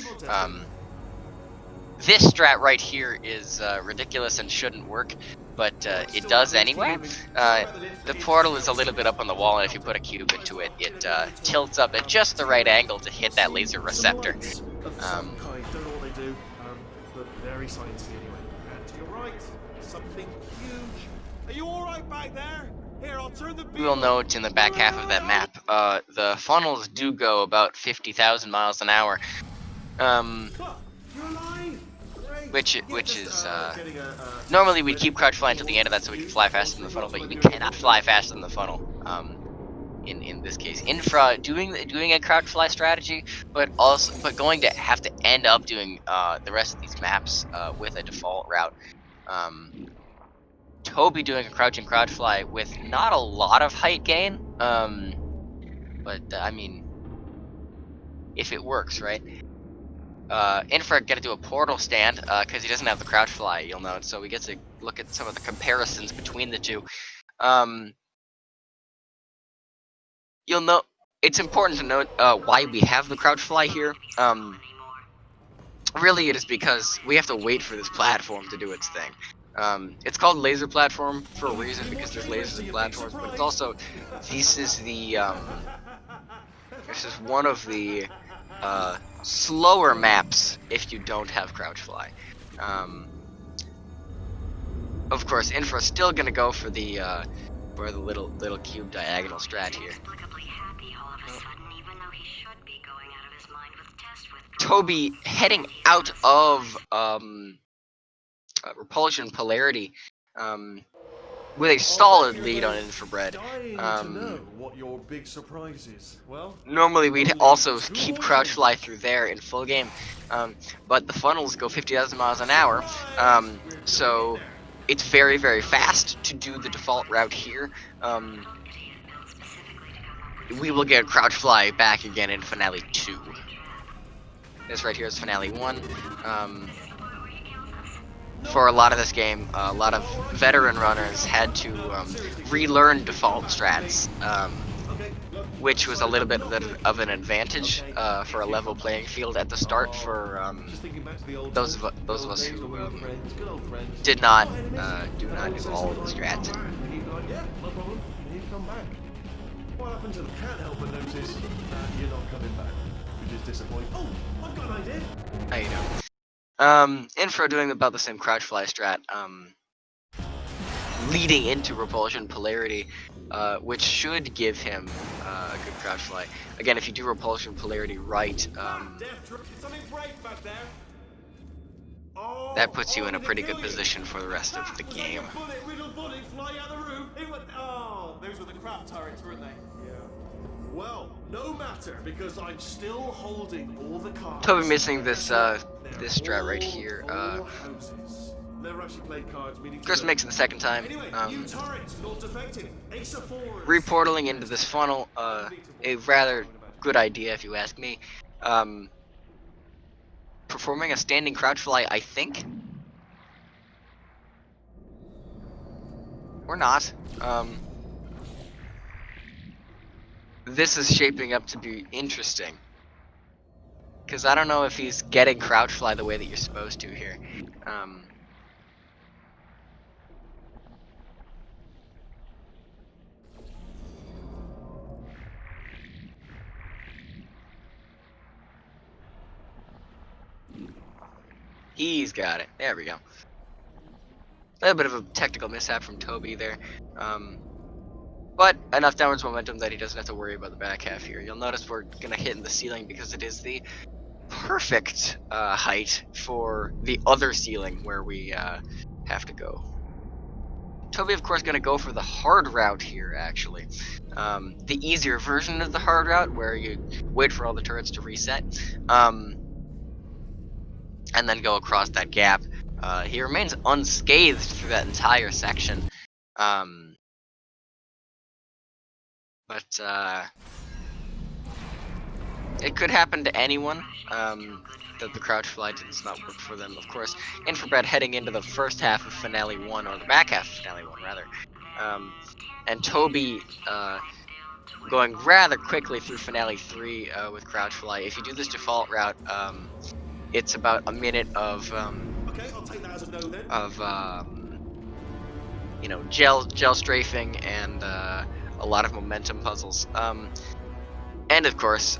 This strat right here is ridiculous and shouldn't work, but it does anyway. The portal is a little bit up on the wall, and if you put a cube into it, it tilts up at just the right angle to hit that laser receptor. Don't know what they do, but very sciencey anyway. And to your right, something huge. Are you all right back there? Here, I'll turn the. You will note in the back half of that map, the funnels do go about 50,000 miles an hour. Which is normally we'd keep crouch fly until the end of that so we can fly faster than the funnel, but we cannot fly faster than the funnel. In this case, Infra doing a crouch fly strategy, but going to have to end up doing the rest of these maps with a default route. Toby doing a crouch fly with not a lot of height gain, but I mean, if it works, right? Infra gotta do a portal stand because he doesn't have the crouch fly, you'll note. So we get to look at some of the comparisons between the two. You'll note it's important to note why we have the crouch fly here. Really, it is because we have to wait for this platform to do its thing. It's called laser platform for a reason because there's lasers and platforms, but it's also this is one of the slower maps if you don't have crouch fly. Of course, Infra's still gonna go for the little cube diagonal strat here. Toby heading out of repulsion polarity with a solid lead on Infrabread. What your big surprise is. Well, normally we'd also keep crouch fly through there in full game, but the funnels go 50,000 miles an hour, so it's very, very fast to do the default route here. We will get crouch fly back again in Finale 2. This right here is Finale 1. For a lot of this game, a lot of veteran runners had to relearn default strats, which was a little bit of an advantage for a level playing field at the start for those of us who do not do all of the strats. Yeah, no problem. You come back. What happens if I can't help but notice you're not coming back, which is disappointing. Oh, I've got an idea. How you doing? Infra doing about the same crouch fly strat, leading into repulsion polarity, which should give him a good crouch fly. Again, if you do repulsion polarity right, that puts you in a pretty good position for the rest of the game. Those were the crap turrets, weren't they? Yeah. Well, no matter, because I'm still holding all the cards. Toby missing this this strat right here. Never actually played cards, meaning Chris makes it the second time. Anyway, new turrets, not defective. Ace of fours. Reportaling into this funnel, a rather good idea if you ask me. Performing a standing crouch fly, I think. Or not. this is shaping up to be interesting. Because I don't know if he's getting crouch fly the way that you're supposed to here. He's got it. There we go. A little bit of a technical mishap from Toby there. But enough downwards momentum that he doesn't have to worry about the back half here. You'll notice we're going to hit in the ceiling because it is the perfect height for the other ceiling where we have to go. Toby, of course, going to go for the hard route here, actually. The easier version of the hard route, where you wait for all the turrets to reset, and then go across that gap. He remains unscathed through that entire section. But it could happen to anyone that the crouch fly does not work for them. Of course, Infrabread heading into the first half of Finale 1, or the back half of Finale 1, rather. And Toby going rather quickly through Finale 3 with crouch fly. If you do this default route, it's about a minute of Okay, I'll take that as a no then. you know, gel strafing and a lot of momentum puzzles. And of course,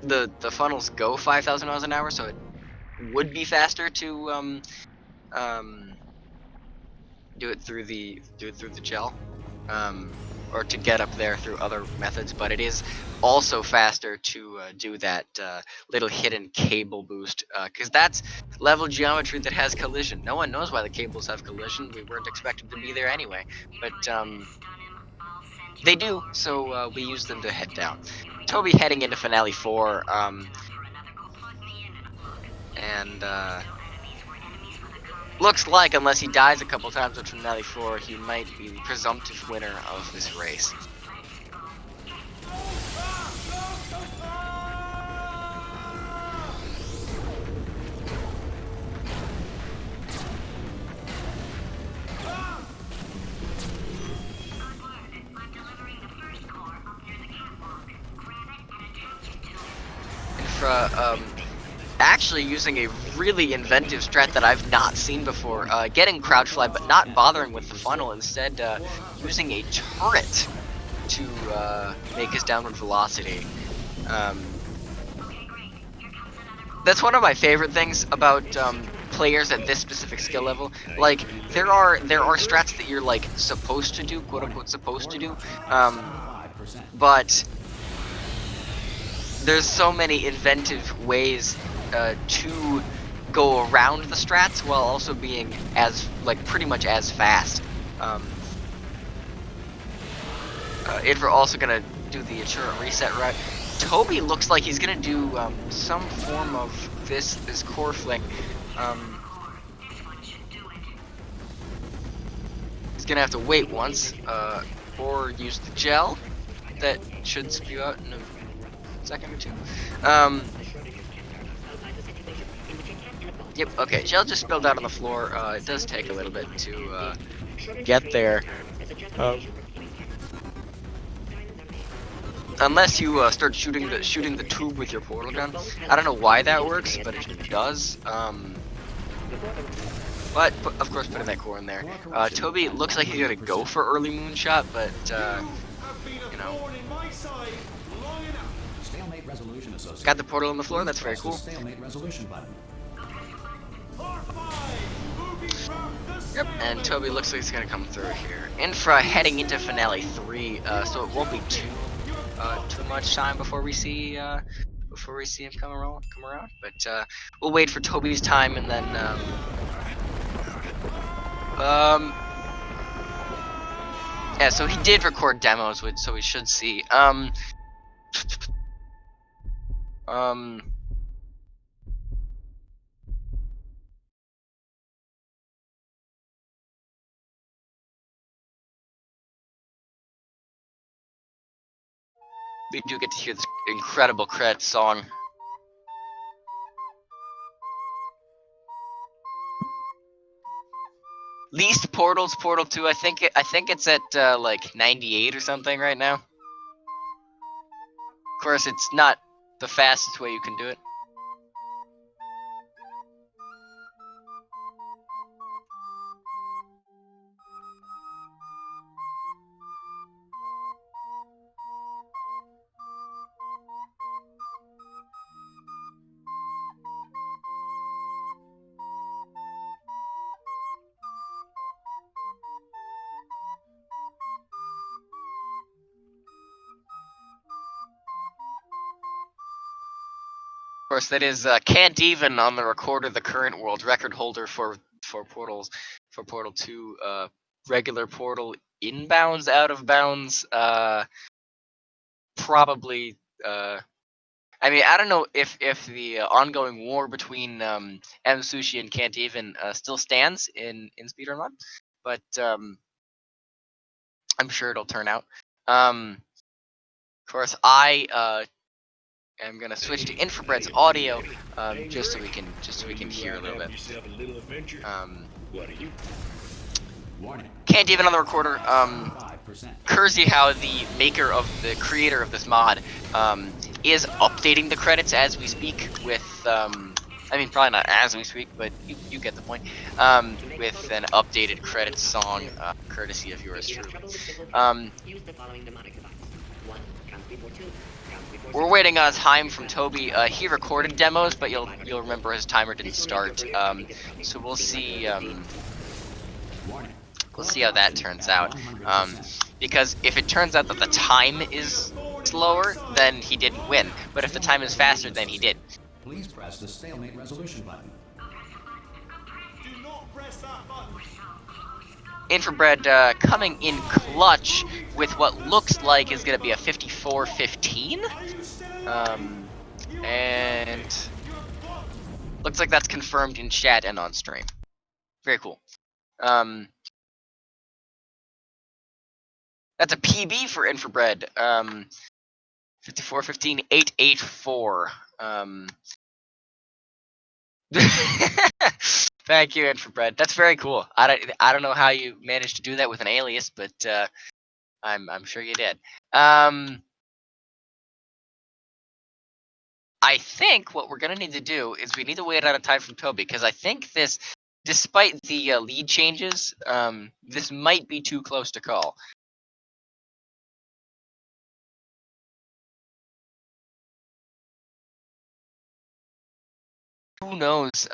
the funnels go 5,000 miles an hour, so it would be faster to do it through the gel, or to get up there through other methods. But it is also faster to do that little hidden cable boost, because that's level geometry that has collision. No one knows why the cables have collision. We weren't expected to be there anyway, but they do, so we use them to head down. Toby heading into Finale 4, and looks like, unless he dies a couple times in Finale 4, he might be the presumptive winner of this race. Actually using a really inventive strat that I've not seen before, getting crouch fly but not bothering with the funnel, instead using a turret to make his downward velocity. That's one of my favorite things about players at this specific skill level. Like, there are strats that you're like supposed to do, quote unquote supposed to do, but there's so many inventive ways to go around the strats while also being as, like, pretty much as fast. We're also gonna do the insurance reset route. Toby looks like he's gonna do some form of this core flick. He's gonna have to wait once, or use the gel that should spew out in a second or two. Yep, okay, gel just spilled out on the floor. It does take a little bit to get there. Unless you start shooting the tube with your portal gun. I don't know why that works, but it does. But of course, putting that core in there. Toby looks like he's gonna go for early moonshot, but you know. Got the portal on the floor. That's very cool. Yep, and Toby looks like he's gonna come through here. Infra heading into Finale 3, so it won't be too much time before we see him come around. But we'll wait for Toby's time, and then yeah. So he did record demos, so we should see. We do get to hear this incredible credit song. Least portals, Portal 2. I think it's at like 98 or something right now. Of course, it's not the fastest way you can do it. Of course, that is can't even on the recorder, the current world record holder for portals for Portal 2, regular Portal inbounds, out of bounds, probably. I mean, I don't know if the ongoing war between M Sushi and Can't Even still stands in Speedrun Mod, but I'm sure it'll turn out. Of course, I I'm gonna switch to Infrabread's audio, just so we can hear a little bit. Can't Even on the recorder. Curious how the creator of this mod, is updating the credits as we speak with, I mean, probably not as we speak, but you get the point, with an updated credits song, courtesy of yours truly. We're waiting on time from Toby. He recorded demos, but you'll remember his timer didn't start. So we'll see. We'll see how that turns out. Because if it turns out that the time is slower, then he didn't win. But if the time is faster, then he did. Please press the stalemate resolution button. Do not press that button. Infrabread coming in clutch with what looks like is going to be a 54-15. And looks like that's confirmed in chat and on stream. Very cool. That's a PB for Infrabread. 54-15, 884. Thank you, Infrabread. That's very cool. I don't know how you managed to do that with an alias, but I'm sure you did. I think what we're gonna need to do is we need to wait out of time from Toby, because I think this, despite the lead changes, this might be too close to call. Who knows?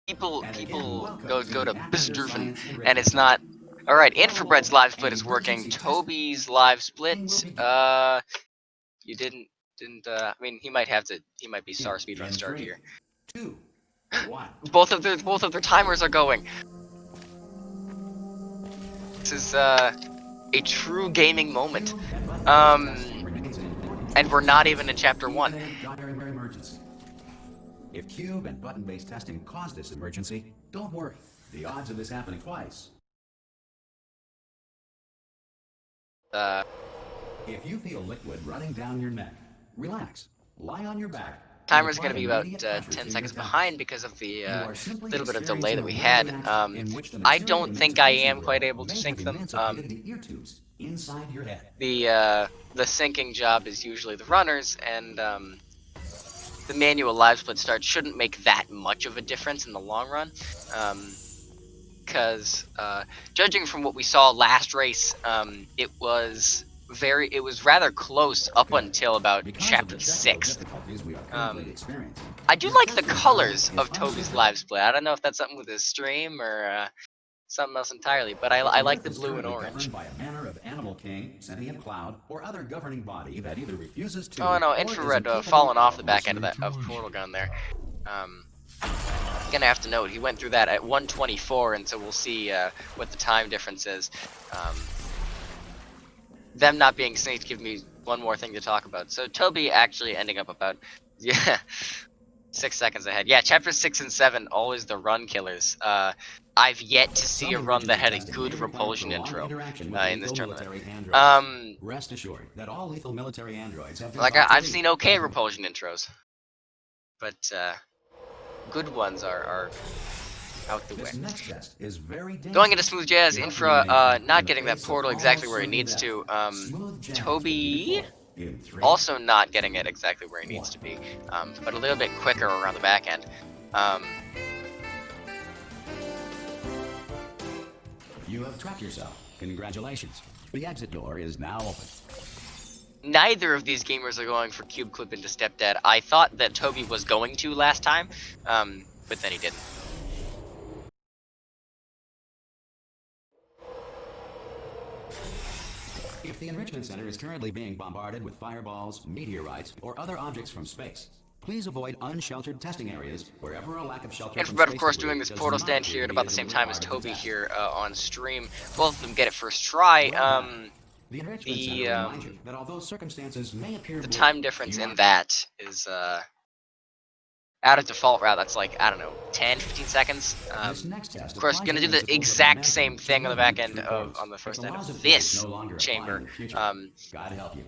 People go to Speedrun, and it's not. All right, Infrabread's live split is working. Toby's live split, you didn't. I mean, he might be SAR Speedrun start here. 2, 1. Both of their timers are going. This is a true gaming moment. And we're not even in chapter 1. If cube and button-based testing caused this emergency, don't worry. The odds of this happening twice. If you feel liquid running down your neck, relax. Lie on your back. Timer's going to be about 10 seconds behind because of the little bit of delay that we had. I don't think I am quite able to sync them. Inside your head. The syncing job is usually the runners, and the manual live split start shouldn't make that much of a difference in the long run. Because judging from what we saw last race, it was rather close up until about chapter 6. I do like the colors of Toby's live split. I don't know if that's something with his stream or something else entirely, but I like the blue and orange. By a manner of animal king, sentient cloud, or other governing body that either refuses to. Oh no, Infrared falling off the back end of Portal Gun there. Gonna have to note he went through that at 1:24, and so we'll see what the time difference is. Them not being synced give me one more thing to talk about. So Toby actually ending up about 6 seconds ahead. Yeah, chapter 6 and 7 always the run killers. I've yet to see a run that had a good repulsion intro in this tournament. Rest assured that all lethal military androids have like I've seen okay repulsion intros, but good ones are out the way. This next test is very dangerous. Going into Smooth Jazz, To help Infra eliminate you not in the getting that face of portal all exactly where he certain needs death, to. Smooth Jazz will Toby be deployed in 3, also not getting it exactly where he needs to be, but a little bit quicker around the back end. You have trapped yourself. Congratulations. The exit door is now open. Neither of these gamers are going for Cube Clip into Stepdad. I thought that Toby was going to last time, but then he didn't. If the Enrichment Center is currently being bombarded with fireballs, meteorites, or other objects from space, please avoid unsheltered testing areas wherever a lack of shelter from Infrabread, of space course, debris doing this does portal not stand appear here to at be about the a same deliberate time as part of the Toby test. here on stream. Both of them get it first try. Well done. The Enrichment Center reminds you that although circumstances may appear The bleak, time difference you in are- that is out of default route. That's like, I don't know, 10, 15 seconds. This next test Of course, applies gonna do the principles of exact momentum same to thing on the movement back end through of portals. on the If first the end laws of of physics this no longer apply chamber. in the future, God help you.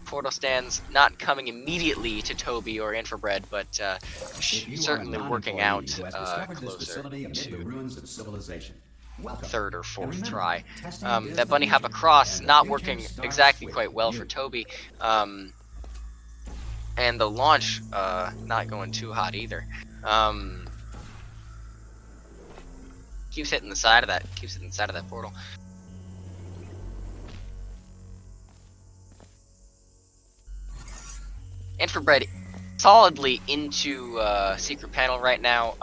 Portal stands not coming immediately to Toby or Infrabread, but If you are a certainly working non-employee out who has discovered this closer facility amid the to ruins of civilization, welcome. third or And fourth remember, try. testing is That the bunny hop future, across, and the not future working starts exactly with quite well you. for Toby. And the launch not going too hot either. Keeps hitting the side of that portal. Infrabread solidly into secret panel right now.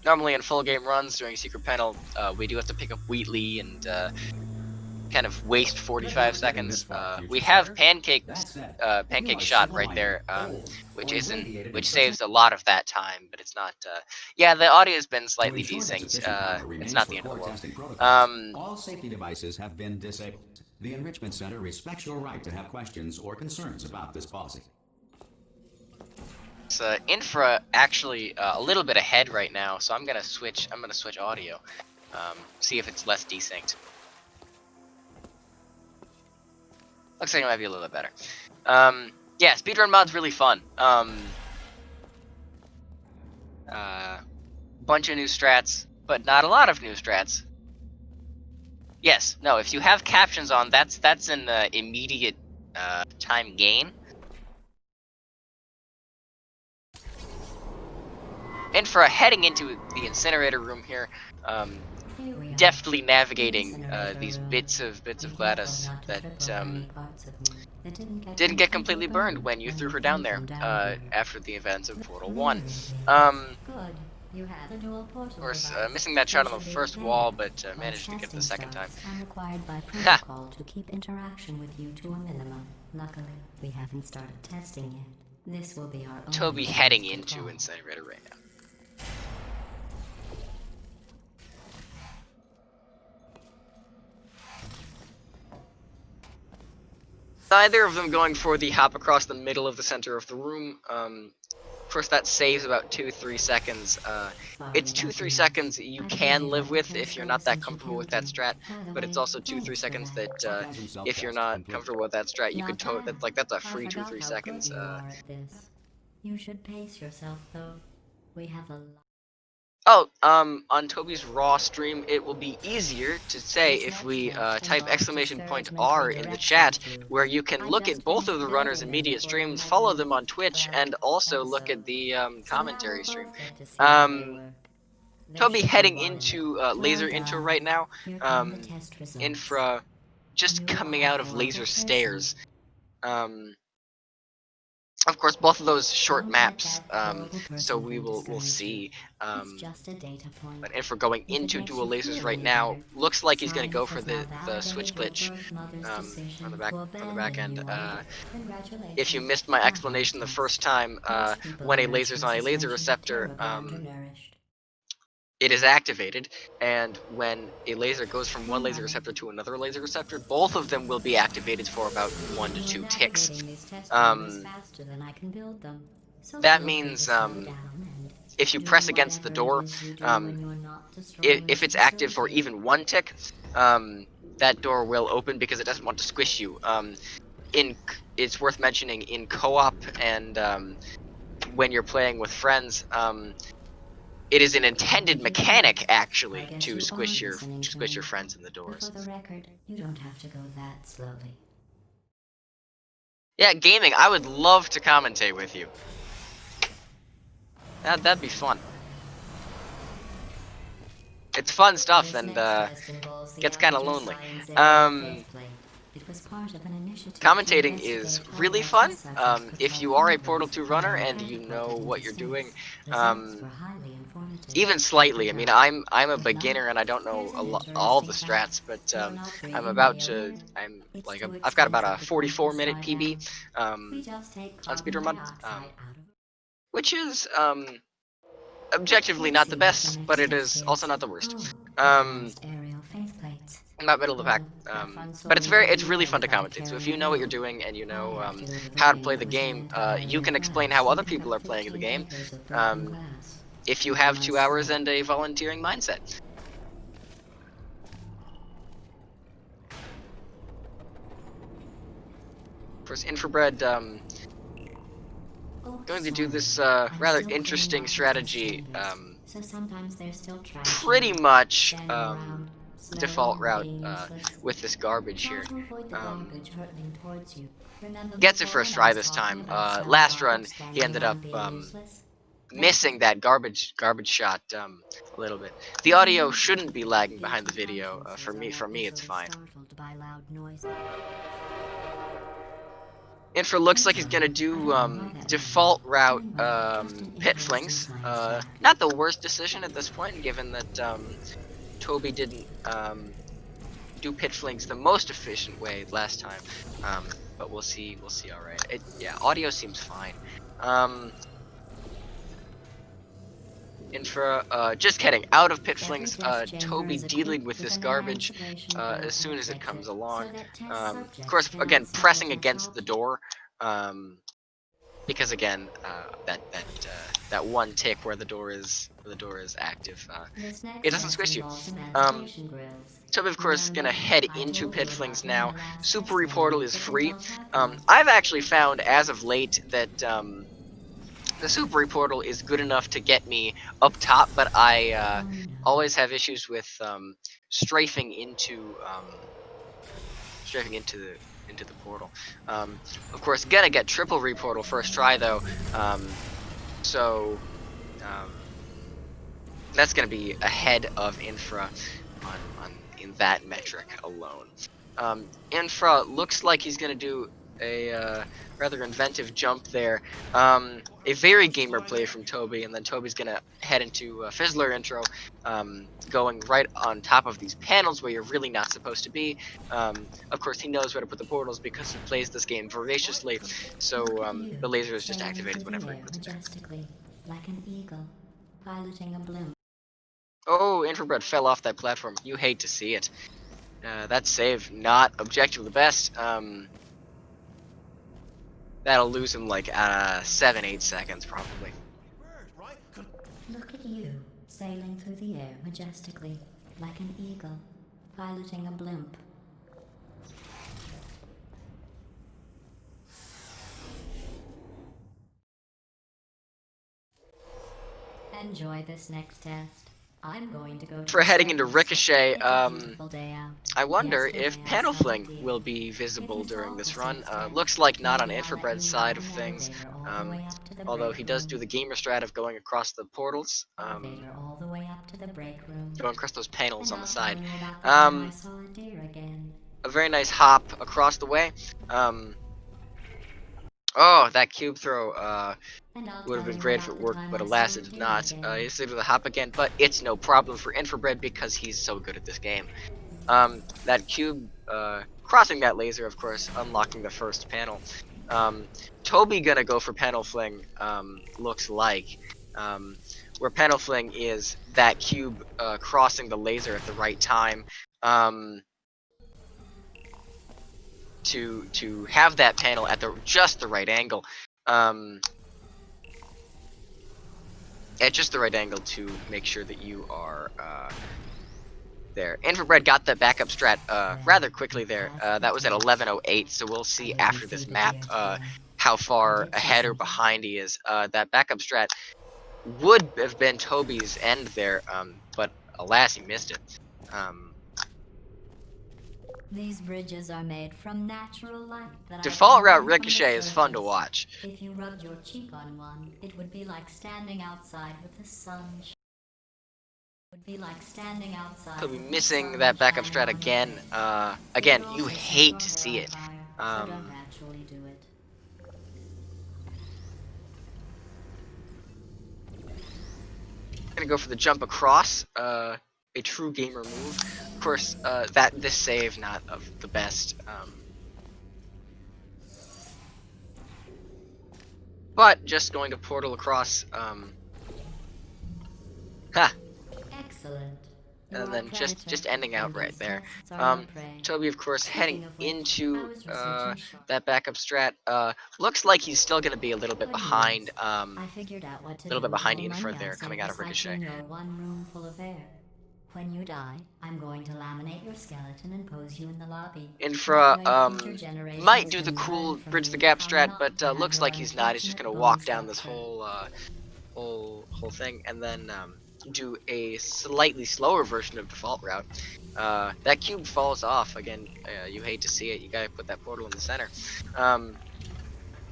Normally in full game runs during secret panel, we do have to pick up Wheatley and kind of waste 45 seconds. We have pancake shot right there, which saves a lot lot of that time, but it's not. Yeah, the audio has been slightly To ensure that desynced. sufficient power It's remains not for the end of the core world. testing protocols, all safety devices have been disabled. The Enrichment Center respects your right to have questions or concerns about this policy. It's Infra actually a little bit ahead right now, so I'm gonna switch audio, see if it's less desynced. Looks like it might be a little bit better. Yeah, speedrun mod's really fun. Bunch of new strats, but not a lot of new strats. Yes, no, if you have captions on, that's an immediate time gain. And for heading into the incinerator room here, deftly navigating these bits of GLaDOS that didn't get completely burned when you threw her down there after the events of Portal 1. Of course, missing that shot on the first wall, but managed to get it the second time. Required by protocol to keep interaction with you to a minimum. Luckily, we haven't started testing yet. This will be our Toby only heading test into at all. incinerator right now. Neither of them going for the hop across the middle of the center of the room. Of course, that saves about 2-3 seconds. It's 2-3 seconds you can live with if you're not that comfortable with that strat, but it's also 2-3 seconds that if you're not comfortable with that strat, you could that's a free 2-3 seconds. You should pace yourself, though. We have a lot. Oh, on Toby's Raw stream, it will be easier to say if we type !R in the chat, where you can look at both of the runners' immediate streams, follow them on Twitch, and also look at the commentary stream. Toby heading into laser intro right now. Infra just coming out of laser stairs. Of course, both of those short maps, so we'll see. But Infra going into dual lasers right now, looks like he's gonna go for the switch glitch on the back end. If you missed my explanation the first time, when a laser's on a laser receptor, it is activated, and when a laser goes from one laser receptor to another laser receptor, both of them will be activated for about 1 to 2 ticks. That means if you press against the door, if it's active for even 1 tick, that door will open because it doesn't want to squish you. It's worth mentioning in co-op and when you're playing with friends, it is an intended mechanic actually I guess to you squish are your listening to me. friends in the But doors. for the record, you don't have to go that slowly. Yeah, gaming. I would love to commentate with you. That'd be fun. It's fun stuff, This and next test involves the gets kind of Aperture lonely. Science Area faceplate. It was part of an initiative to Commentating is investigate how really well fun. test subjects could If solve you are a problems Portal 2 when runner they were and you know catapulted what into you're space. doing, Results were highly informative. even slightly. I mean, I'm a Good beginner luck. and I don't know Here's an all the interesting fact. strats, but You're not I'm breathing about real to. air. It's too I've got about a expensive to pump 44-minute inside PB out. We just take on carbon Speedrun Mod, dioxide out of which is objectively Let's not the see what the best, next but it test is also is. not the worst. Oh, Um, advanced aerial faceplates. Not middle of the pack, Well, have fun but it's soaring through it's the really air fun to without commentate. So if carrying you a know what you're load. doing and you know I have to go to the how to ring play the that was my game, entire you can year explain class how other and pick people up are playing the 15 game. acres of broken glass. If you Make a have nice 2 hours sled. and a volunteering mindset. Of course, Infrabread Oh, going to do sorry. this I'm rather still interesting cleaning out the test strategy. chambers, so sometimes there's still trash Pretty in them, much standing around, default smelling and route being useless. with this garbage Try here. to avoid the garbage hurtling towards you. Remember Gets it before first when I try was this talking time. about smelly Last garbage run, he standing ended up around being useless? missing that garbage shot a little bit. The audio shouldn't be lagging behind the video. For me, it's fine. Startled by loud noises. Infra looks like he's gonna do default route pit flings. Not the worst decision at this point, given that Toby didn't do pit flings the most efficient way last time. But we'll see. All right. Yeah, audio seems fine. Infra, just kidding. Out of pit flings. Toby dealing with this garbage as soon as it comes along. Of course, again, pressing against the door. Because again, that one tick where the door is active, it doesn't squish you. Toby, of course, gonna head into pit flings now. Super Reportal is free. I've actually found as of late that the Super Reportal is good enough to get me up top, but I always have issues with strafing into the portal. Of course, gonna get triple reportal first try though, so that's gonna be ahead of Infra in that metric alone. Infra looks like he's gonna do a rather inventive jump there. A very gamer play from Toby, and then Toby's gonna head into Fizzler intro, going right on top of these panels where you're really not supposed to be. Of course, he knows where to put the portals because he plays this game voraciously, so the laser is just activated whenever he puts it there. Majestically, like an eagle, piloting a blimp. Oh, Infrared fell off that platform. You hate to see it. That save, not objectively the best. That'll lose him like 7-8 seconds probably. Look at you, sailing through the air majestically, like an eagle, piloting a blimp. Enjoy this next test. I'm going to go to For heading into Ricochet, It's a beautiful day out. I wonder if Yesterday I panel saw fling deer. will be visible If you during fall this for run. something, Looks like not on maybe I'll let Infrared's you side ride of an things, elevator all the way up to the although break he does room. do the gamer strat of going across the portals, Elevator all the way up to the break room. going across those panels And on the I'll side. tell you about the time I saw a deer again. A very nice hop across the way. Oh, that cube throw And I'll would have tell been you great if about it the worked, time but I alas saw a it did deer not. again. He saved with a hop again, but it's no problem for Infrabread because he's so good at this game. That cube, crossing that laser, of course, unlocking the first panel. Toby gonna go for panel fling, looks like. Where panel fling is that cube crossing the laser at the right time. To have that panel at just the right angle. At just the right angle to make sure that you are there. Infrared got the backup strat rather quickly there. That was at 11:08, so we'll see after this map how far ahead or behind he is. That backup strat would have been Toby's end there, but alas, he missed it. These bridges are made from natural light that Default I route from the ricochet is fun to surface. watch. If you rubbed your cheek on one, it would be like standing outside with the sun. Would be like standing outside. Toby with the missing sun that backup shining strat on again. your face. Again, It would you also hate to set see your it. eyes on fire, so don't actually do it. Gonna go for the jump across. A true gamer move. Of course, this save not of the best. But just going to portal across. Ha. Excellent. And then just Predator, ending out and right these there. tests are no prey. Toby, of course, heading Speaking of which, I into was researching sharks. that backup strat. Looks like he's still gonna be a little bit Good behind. news. I figured out what to Little do bit with behind all the Infra money there, I've coming saved out of Ricochet. recycling your one room full of air. When you die, I'm going to laminate your skeleton and pose you in the lobby. Infra That way future generations might do the can cool learn from bridge the you gap how strat, not but to have looks your like he's not. He's just gonna unfortunate walk bones down this ruptured. whole thing, and then do a slightly slower version of default route. That cube falls off again. You hate to see it. You gotta put that portal in the center.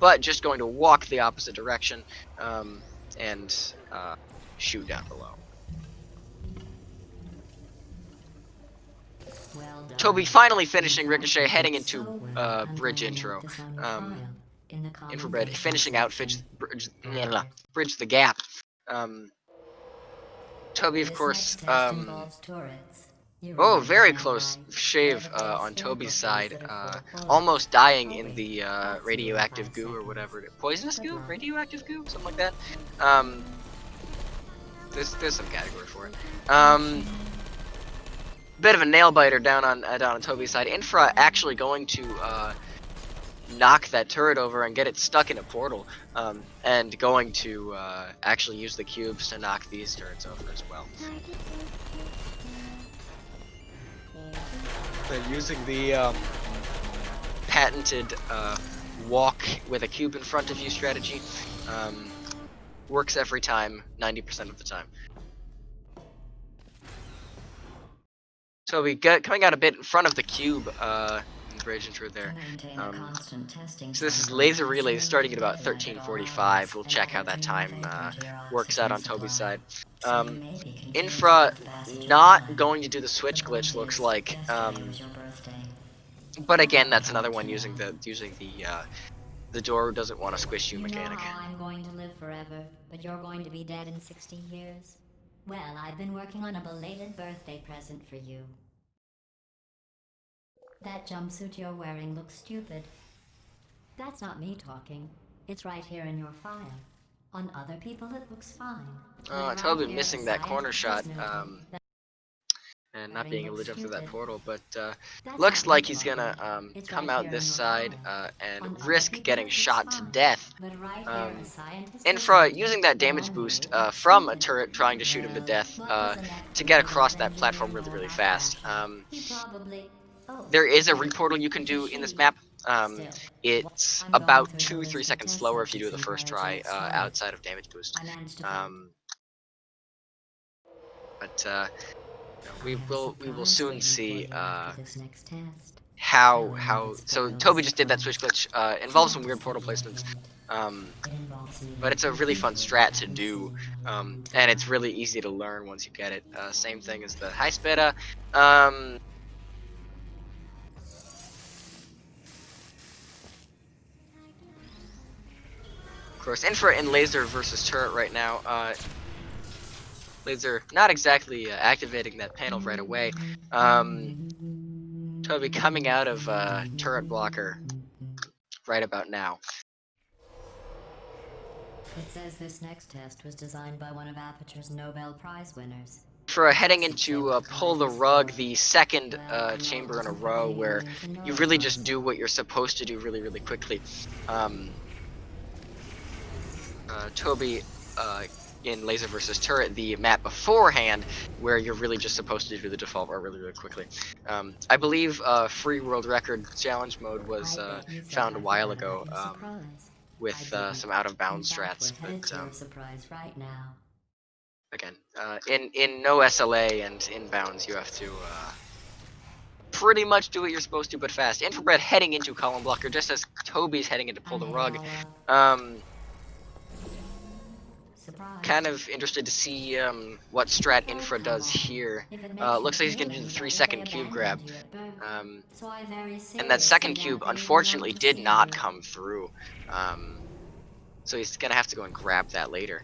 But just going to walk the opposite direction and shoot down below. Well done. Toby finally finishing In fact, Ricochet, you heading did into so well, I'm bridge going to intro. note this on your file, in the Infrared commendation finishing out section. bridge the gap. Toby, of This course. next test involves turrets. You Oh, remember very them, close right? shave They're the big on Toby's spherical side. things that are full of bullets. Almost dying Oh, in wait, the that's radioactive 5 goo or seconds. whatever. Poisonous Good goo? luck. Radioactive goo? Something like that. There's some category for it. Bit of a nail biter down on Toby's side. Infra actually going to knock that turret over and get it stuck in a portal, and going to actually use the cubes to knock these turrets over as well. And using the patented walk with a cube in front of you strategy, works every time, 90% of the time. So we get coming out a bit in front of the cube in the bridge intro there. Maintain a constant testing So this is cycle. laser I relay see starting you at about did that at all 13:45. hours, We'll and check how added that to time your vapor to your works out oxygen on Toby's supply. side. So you may be confused Infra with the passage of not time. going to do the switch The glitch, point looks is, like. yesterday was your birthday. But again, That's that's all I another want one to using know. the door doesn't want to squish you You know mechanic. how I'm going to live forever, but you're going to be dead in 60 years? Well, I've been working on a belated birthday present for you. That jumpsuit you're wearing looks stupid. That's not me talking. It's right here in your file. On other people, it looks fine. Toby missing that corner shot, and not being able to jump through that stupid. portal, but That's looks not me like he's talking. gonna It's come right out here this in your side file. On and other risk people, getting it looks shot to fine. death. But right here, a scientist Infra decided using that that damage on boost you, it looks from a stupid. turret trying to shoot him to Well, death what does an to get expert across build that engineer platform know really about fast. crashing? He probably... Oh, There is a wait, reportal you can it's a do in this she. map. Still, It's I'm going about through the 2-3 list of seconds test slower if you do it subjects the first in prior try to its start. outside of damage boost. I managed to find But I have a we will surprise soon waiting for see you after this next test. how It's so spoiled Toby the just did that surprise. switch glitch. Involves Try some to weird see portal your placements. hint. It involves you But it's a really fun strat to and do, sitting a long and it's time. really easy to learn once you get it. Same thing as the high speda. Of course, Infra and Laser versus Turret right now. Laser not exactly activating that panel right away. Toby coming out of Turret blocker right about now. It says this next test was designed by one of Aperture's Nobel Prize winners. For heading into Pull the Rug, the second chamber in a row where you really just do what you're supposed to do really, really quickly. Toby in Laser versus Turret, the map beforehand, where you're really just supposed to do the default route really, really quickly. I believe free world record challenge mode was found a while ago with some out of bounds strats. We're headed But to your surprise right now. again, in no SLA and inbounds, you have to pretty much do what you're supposed to, but fast. Infrared heading into column blocker just as Toby's heading in to pull the rug. Surprise. Kind of interested to see what strat Infra does here. Looks like he's gonna do the 3-second cube grab. And that second cube unfortunately did not come through. So he's gonna have to go and grab that later.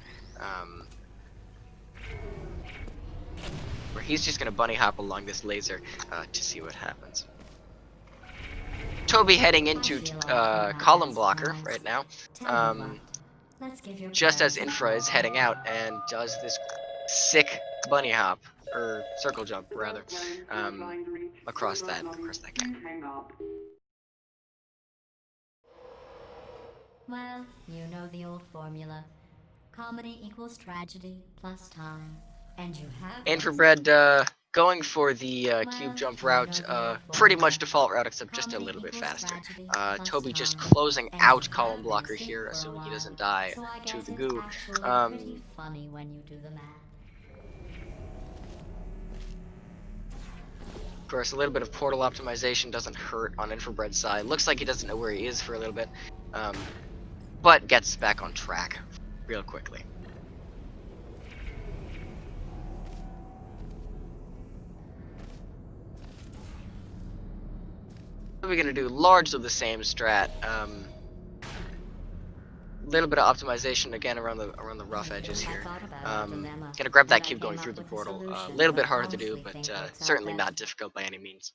Where he's just gonna bunny hop along this laser to see what happens. Toby heading into column blocker right now. Just as Infra is heading out and does this sick bunny hop, or circle jump rather, across that guy. Please hang up. Well, you know the old formula. Comedy equals tragedy plus time. And you have... Infrared going for the cube jump route, pretty much default route except just a little bit faster. Toby just closing out column blocker here, assuming he doesn't die to the goo. Funny when you do the math. Of course, a little bit of portal optimization doesn't hurt on Infrabread's side. Looks like he doesn't know where he is for a little bit, but gets back on track real quickly. We're gonna do largely the same strat. Little bit of optimization again around the rough edges here. Gonna grab that cube going through the portal. A little bit harder to do, but certainly not difficult by any means.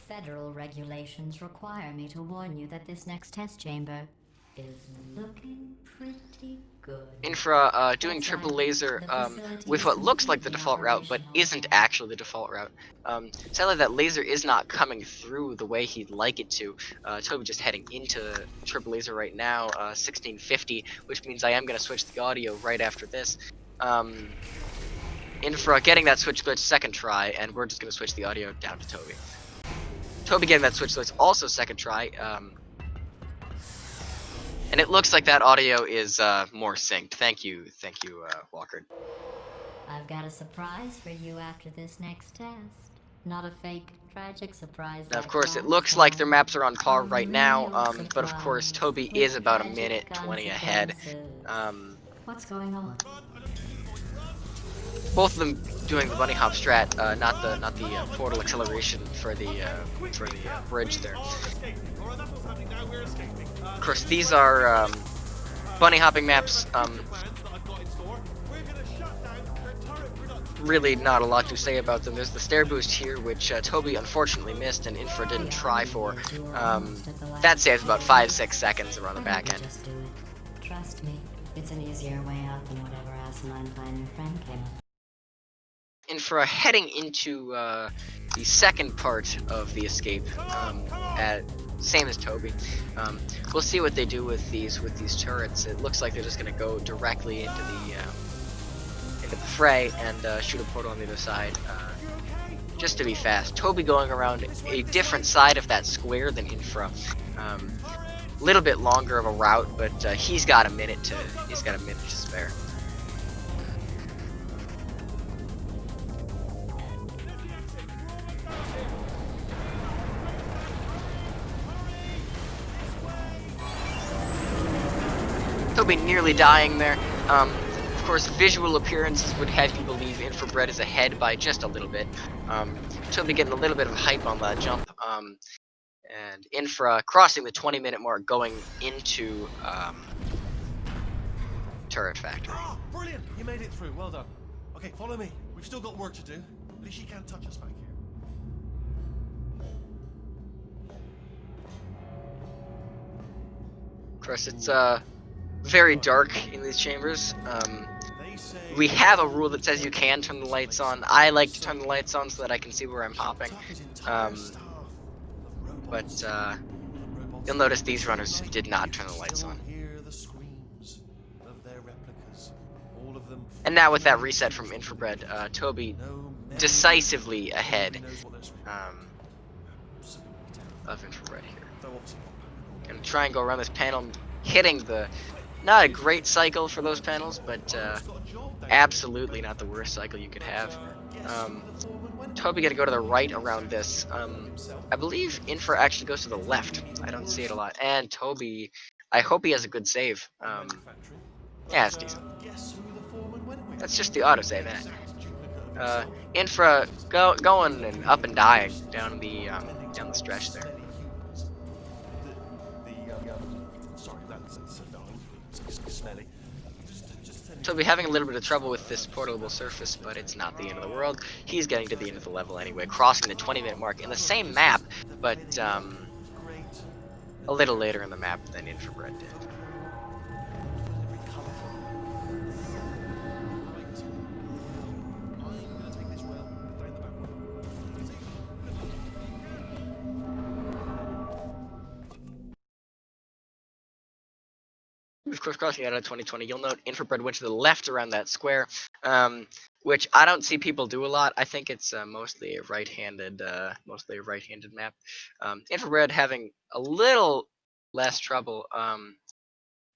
Federal regulations require me to warn you that this next test chamber is looking pretty good. Infra doing triple laser with what looks like the default route, but isn't actually the default route. Sadly, that laser is not coming through the way he'd like it to. Toby just heading into triple laser right now, 1650, which means I am going to switch the audio right after this. Infra getting that switch glitch second try, and we're just going to switch the audio down to Toby. Toby getting that switch glitch also second try. And it looks like that audio is more synced. Thank you, Walker. I've got a surprise for you after this next test. Not a fake, tragic surprise. Now, of course, it looks like their maps are on par right now, but of course, Toby is about a minute 20 ahead. What's going on? Both of them doing the bunny hop strat, not the portal acceleration for the bridge there. Of course, these are bunny hopping maps. Really not a lot to say about them. There's the stair boost here, which Toby unfortunately missed and Infra didn't try for. That saves about 5-6 seconds around the back end. Just do it. Trust me, it's an easier way out than whatever asinine plan your friend came up. Infra heading into the second part of the escape, same as Toby. We'll see what they do with these turrets. It looks like they're just going to go directly into the fray and shoot a portal on the other side, just to be fast. Toby going around a different side of that square than Infra. Little bit longer of a route, but he's got a minute to spare. Toby nearly dying there. Of course, visual appearances would have you believe Infrabread is ahead by just a little bit. Toby getting a little bit of hype on that jump. And Infra crossing the 20-minute mark going into Turret Factory. Oh, brilliant! You made it through. Well done. Okay, follow me. We've still got work to do. At least you can't touch us back here. Of course, it's very dark in these chambers. We have a rule that says you can turn the lights on. I like to turn the lights on so that I can see where I'm hopping. But you'll notice these runners did not turn the lights on. And now with that reset from Infrabread, Toby decisively ahead of Infrabread here. Gonna try and go around this panel, hitting the Not a great cycle for those panels, but absolutely not the worst cycle you could have. Toby gonna go to the right around this. I believe Infra actually goes to the left. I don't see it a lot. And Toby, I hope he has a good save. Yeah, it's decent. That's just the autosave, eh? Infra going and up and dying down the stretch there. Sorry, that's smelly. Toby having a little bit of trouble with this portable surface, but it's not the end of the world. He's getting to the end of the level anyway, crossing the 20-minute mark in the same map, but a little later in the map than Infrabread did. Of course, crossing out of 2020, you'll note Infrabread went to the left around that square, which I don't see people do a lot. I think it's mostly a right-handed map. Infrabread having a little less trouble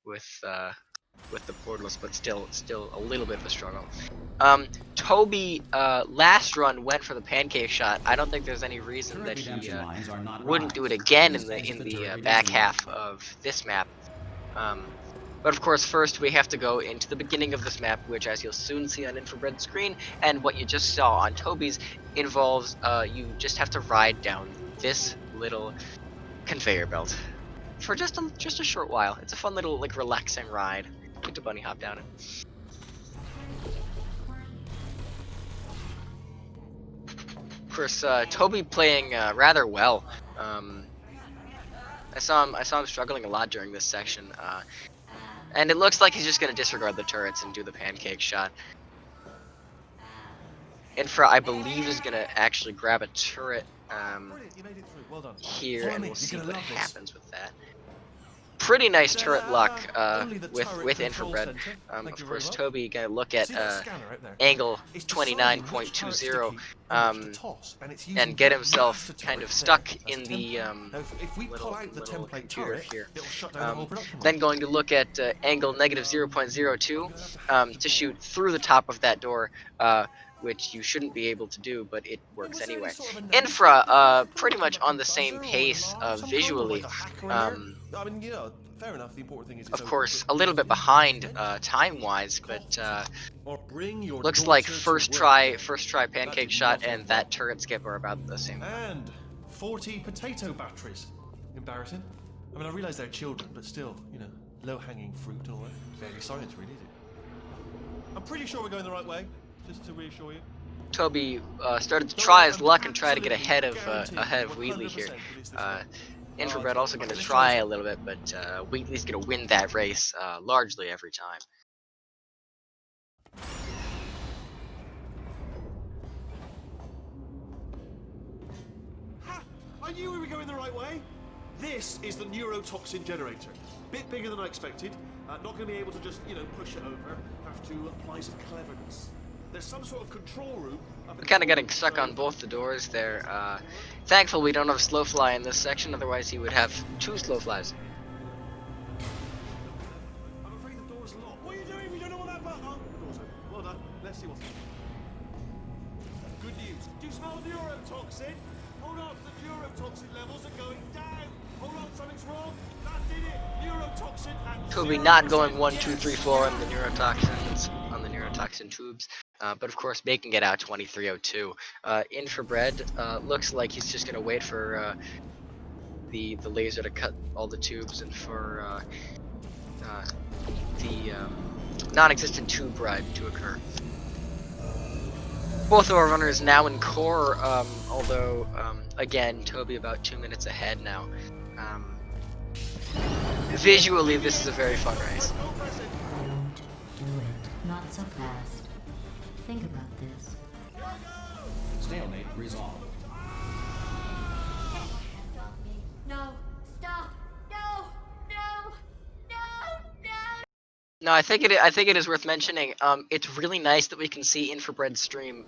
with the portals, but still a little bit of a struggle. Toby last run went for the pancake shot. I don't think there's any reason that he wouldn't do it again in the back half of this map. But of course, first we have to go into the beginning of this map, which, as you'll soon see on Infrabread's screen, and what you just saw on Toby's, involves you just have to ride down this little conveyor belt for just a short while. It's a fun little, like, relaxing ride. Get to bunny hop down it. Of course, Toby playing rather well. I saw him struggling a lot during this section. And it looks like he's just going to disregard the turrets and do the pancake shot. Infra, I believe, is going to actually grab a turret here, and we'll see what happens with that. Pretty nice turret luck with Infrabread. Of course, Toby going to look at angle 29.20 and get himself kind of stuck in the little computer here. Then going to look at angle negative 0.02 to shoot through the top of that door, which you shouldn't be able to do, but it works anyway. Infra, pretty much on the same pace visually. I mean, fair enough. The important thing is, of course, a little bit behind time-wise, but looks like first try pancake shot and that turret skip are about the same. And 40 potato batteries. Embarrassing. I mean, I realize they're children, but still, you know, low-hanging fruit and all that. Very science, really, is it? I'm pretty sure we're going the right way. Just to reassure you. Toby started to try his luck and try to get ahead of Wheatley here. Infrabread also going to try a little bit, but Wheatley's going to win that race largely every time. Ha! I knew we were going the right way. This is the neurotoxin generator. Bit bigger than I expected. Not going to be able to just, you know, push it over. Have to apply some cleverness. There's some sort of control room. We're kind of getting stuck on both the doors there. Thankful we don't have slow fly in this section, otherwise he would have 2 slow flies. I'm afraid the door's locked. What are you doing? We don't know what that button on. Door's open. Well done. Let's see what's in. Good news. Do you smell neurotoxin? Hold on, the neurotoxin levels are going down. Hold on, something's wrong. That did it. Neurotoxin and Toby not going 1, 2, 3, 4 on the neurotoxin tubes. But of course, making it out 23:02. Infrabread looks like he's just gonna wait for the laser to cut all the tubes and for the non-existent tube ride to occur. Both of our runners now in core, although again, Toby about 2 minutes ahead now. Visually, this is a very fun race. Don't do it. Not so fast. Think about this. Stalemate resolved. No! Stop! No! No! No! No! No, I think it is worth mentioning. It's really nice that we can see Infrabread stream.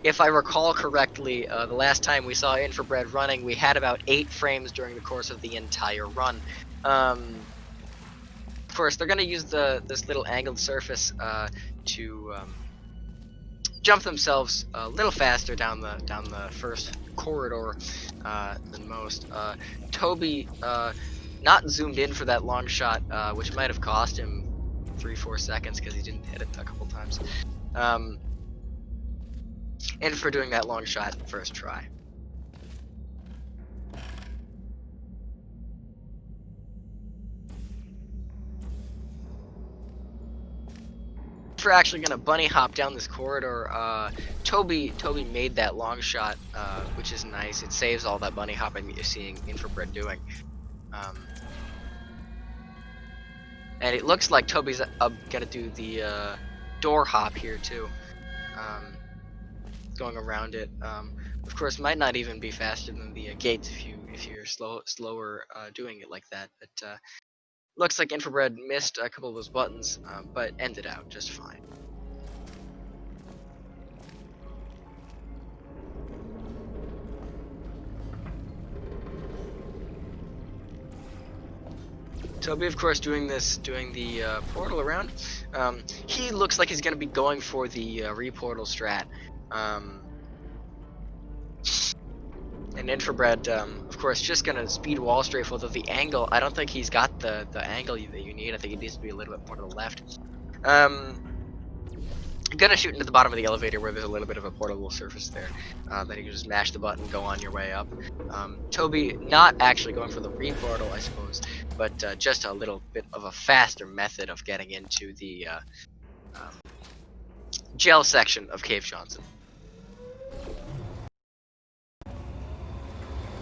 If I recall correctly, the last time we saw Infrabread running, we had about 8 frames during the course of the entire run. Of course, they're gonna use this little angled surface to jump themselves a little faster down the first corridor than most. Toby not zoomed in for that long shot, which might have cost him 3-4 seconds because he didn't hit it a couple times. And for doing that long shot first try. For actually gonna bunny hop down this corridor, Toby made that long shot, which is nice. It saves all that bunny hopping that you're seeing Infrabread doing. And it looks like Toby's gonna do the door hop here too, going around it. Of course, might not even be faster than the gates if you're slower doing it like that. But looks like Infrabread missed a couple of those buttons, but ended out just fine. Toby, of course, doing the portal around. He looks like he's going to be going for the reportal strat. And Infrabread, of course, just going to speed wall strafe, although the angle, I don't think he's got the angle that you need. I think it needs to be a little bit more to the left. Gonna shoot into the bottom of the elevator where there's a little bit of a portable surface there. Then you can just mash the button, go on your way up. Toby not actually going for the reportal, I suppose, but just a little bit of a faster method of getting into the gel section of Cave Johnson.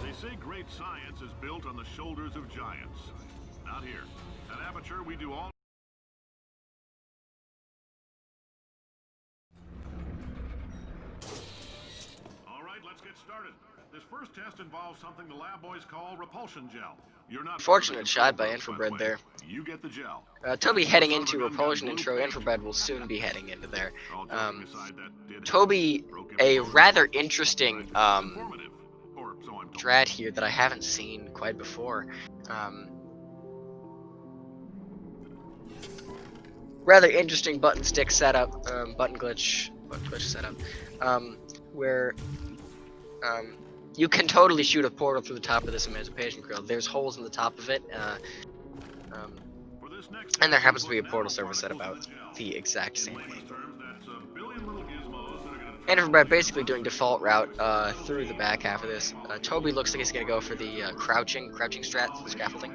They say great science is built on the shoulders of giants. Not here. At Aperture, we do all. Let's get started. This first test involves something the lab boys call repulsion gel. You're not fortunate shot by Infrabread there. You get the gel. Toby heading into repulsion intro. Infrabread will soon be heading into there. Toby, a rather interesting strat here that I haven't seen quite before. Rather interesting button stick setup, button glitch setup, where you can totally shoot a portal through the top of this emancipation grill. There's holes in the top of it, and there happens to be a portal surface at about the exact same angle. Infrabread basically doing default route through the back half of this. Toby looks like he's gonna go for the crouching strat through the scaffolding.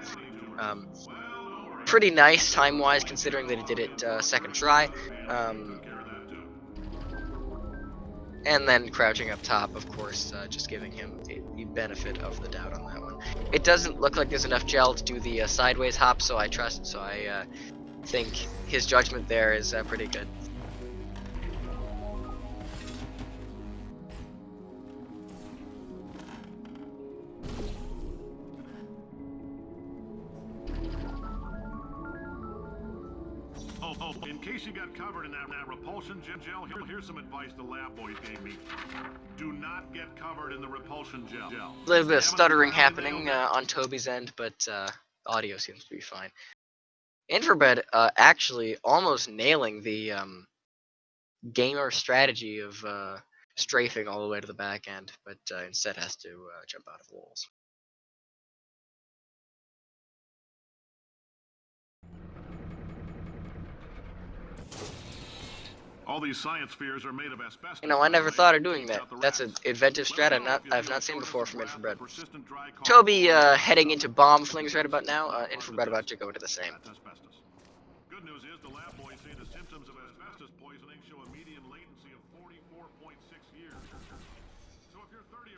Pretty nice time-wise, considering that he did it second try. And then crouching up top, of course, just giving him the benefit of the doubt on that one. It doesn't look like there's enough gel to do the sideways hop, so I think his judgment there is pretty good. In case you got covered in that repulsion gel, here's some advice the lab boys gave me. Do not get covered in the repulsion gel. A little bit of stuttering happening on Toby's end, but audio seems to be fine. Infrabread actually almost nailing the gamer strategy of strafing all the way to the back end, but instead has to jump out of walls. All these science spheres are made of asbestos. You know, I never thought of doing that. That's an inventive strat I've not seen before from Infrabread. Toby heading into bomb flings right about now. Infrabread about to go into the same. Good news is the lab boys say the symptoms of asbestos poisoning show a median latency of 44.6 years. So if you're 30,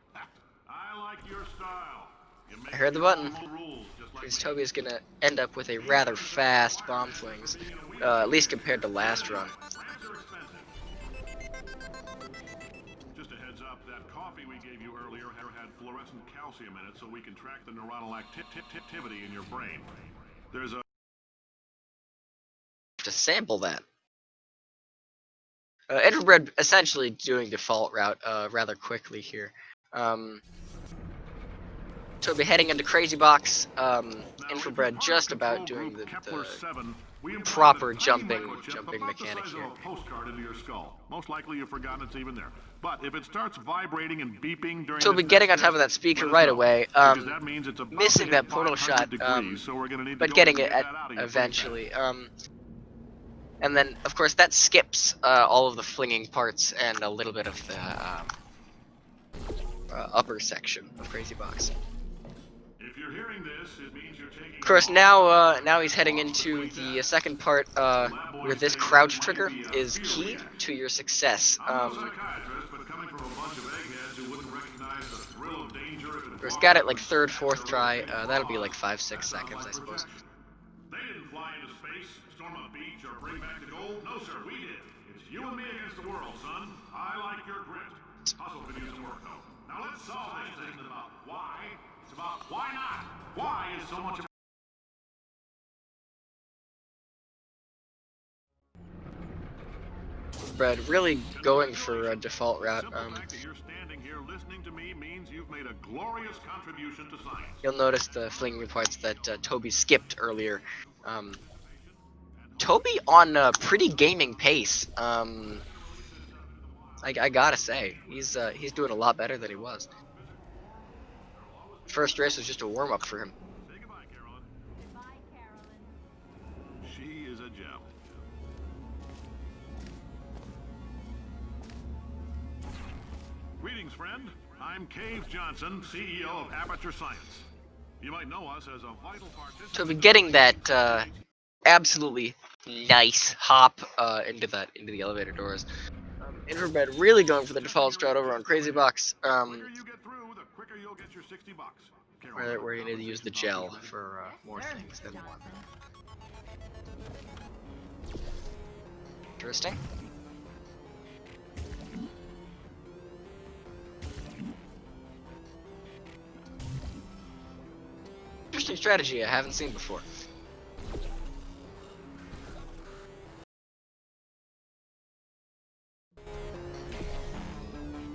I like your style. I heard the button. Because Toby is gonna end up with a rather fast bomb flings, at least compared to last run. Just a heads up, that coffee we gave you earlier had fluorescent calcium in it, so we can track the neuronal activity in your brain. There's a to sample that. Infrabread essentially doing default route rather quickly here. Toby heading into Crazy Box. Infrabread just about doing the proper proper jumping mechanic here. Postcard into your skull. Most likely you've forgotten it's even there. But if it starts vibrating and beeping during Toby this getting on next top of that test, speaker let us right know, away. because that means it's about Missing to that hit portal 500 shot, degrees, so we're gonna need to but go getting ahead it and get that out of you pretty eventually. fast. And then, of course, that skips all of the flinging parts and a little bit of the upper section of Crazy Box. If you're hearing this, it means you're taking Of course, now he's heading into the second part where this crouch trigger is key to your success. I'm no psychiatrist, but coming from a bunch of eggheads who wouldn't recognize the thrill of danger if it Of course, got it like third, fourth try. That'll be like 5-6 seconds, I suppose. They didn't fly into space, storm a beach, or bring back the gold. No, sir, we did. It's you and me against the world, son. I like your grit. Hustle could use some work, though. Now let's solve this thing about why. It's about why not. Why is so much of Brad really going for a default route. the fact that you're standing here listening to me means you've made a glorious contribution to science. You'll notice the flinging parts that Toby skipped earlier. Toby on a pretty gaming pace. I gotta say, he's doing a lot better than he was. First race was just a warm up for him. Say goodbye, Carolyn. Goodbye, Carolyn. She is a gem. Greetings, friend. I'm Cave Johnson, CEO of Aperture Science. You might know us as a vital participant. Toby getting that absolutely nice hop into the elevator doors. Infrabread really going for the default strat over on Crazy Box. The quicker you get through, the quicker you'll get your $60. Where you need to use the gel for more things than one. Interesting. Interesting strategy I haven't seen before.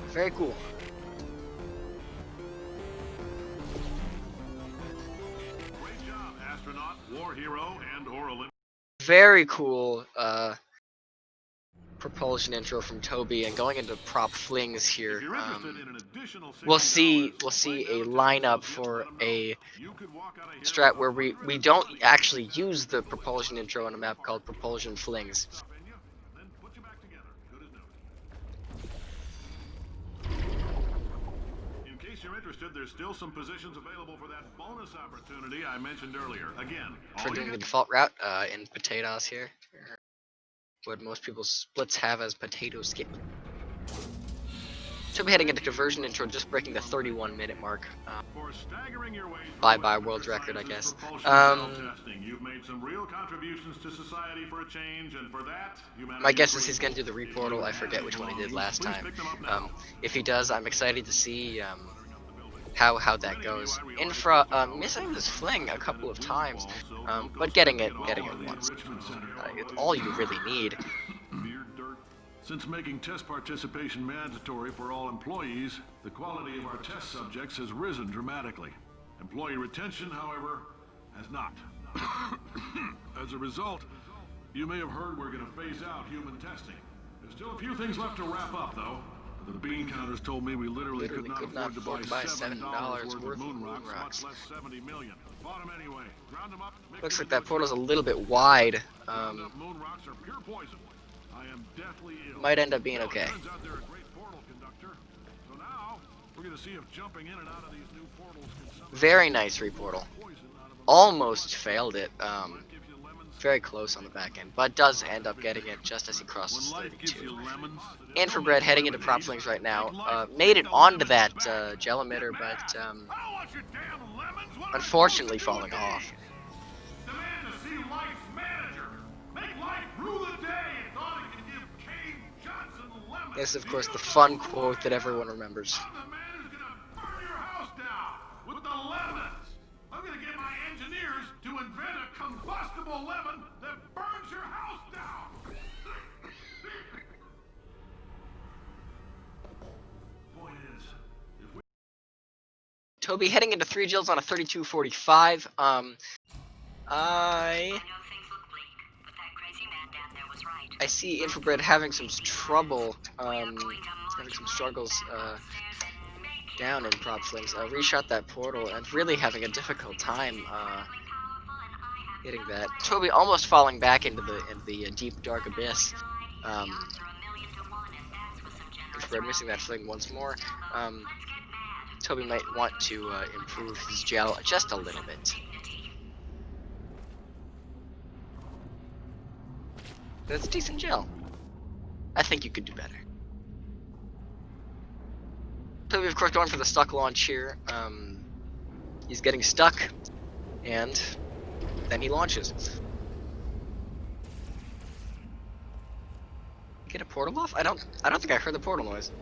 Very cool. Great job, astronaut, war hero, and or Olympic. Very cool propulsion intro from Toby, and going into prop flings here. If you're interested in an additional We'll $60, see right a now, lineup just for let 'em know. a You could walk out of here strat with where a we don't actually use the propulsion intro on a map called propulsion flings. stuff in you, then put you back together. Good as new. In case you're interested, there's still some positions available for that bonus opportunity I mentioned earlier. Again, all For you doing the get default route in potatoes here. What most people's splits have as potato skip. So we're heading into conversion intro, just breaking the 31-minute mark. for staggering your way through Bye-bye Aperture world record, I Science's guess. propulsion cell testing. You've made some real contributions to society for a change, and for that, humanity My guess is grateful. he's gonna do the If you reportal. I have forget any which one he did belongings, last please time. pick them up now. If he does, I'm excited to see how that goes. Infra missing this fling a couple of times, but getting it once. It's all you really need. Beard dirt. Since making test participation mandatory for all employees, the quality of our test subjects has risen dramatically. Employee retention, however, has not. As a result, you may have heard we're going to phase out human testing. There's still a few things left to wrap up, though. The bean counters told me we literally could not afford to buy $7 worth of moon rocks, much less 70 million. Bought them anyway. Ground them up. Looks like that portal's a little bit wide. Moon rocks are pure poison. I am deathly ill. Might end up being okay. Turns out they're a great portal conductor. So now we're going to see if jumping in and out of these new portals can somehow Very nice reportal. poison out of them. Almost failed it. Gives you lemons. Very close on the back end, but does end up getting it just as he When crosses life gives 32. you lemons, Infrabread heading into prop flings right now. Made it onto that gel emitter, but I don't want your damn lemons. What am I unfortunately supposed to do falling with off. these? Demand to see life's manager. Make life rue the day and thought it could give Cave Johnson lemons. This is, of course, the fun quote that everyone remembers. I'm the man who's gonna burn your house down with the lemons. I'm gonna get my engineers to invent a combustible lemon that burns your house down. Point is, if we Toby heading into 3 Jills on a 32.45. I see Infrabread having some trouble, having some struggles down in prop flings. Reshot that portal and really having a difficult time hitting that. Toby almost falling back into the deep dark abyss. Infrabread missing that fling once more. Toby might want to improve his gel just a little bit. That's a decent gel. I think you could do better. Toby, of course, going for the stuck launch here. He's getting stuck, and then he launches. Get a portal off? I don't think I heard the portal noise.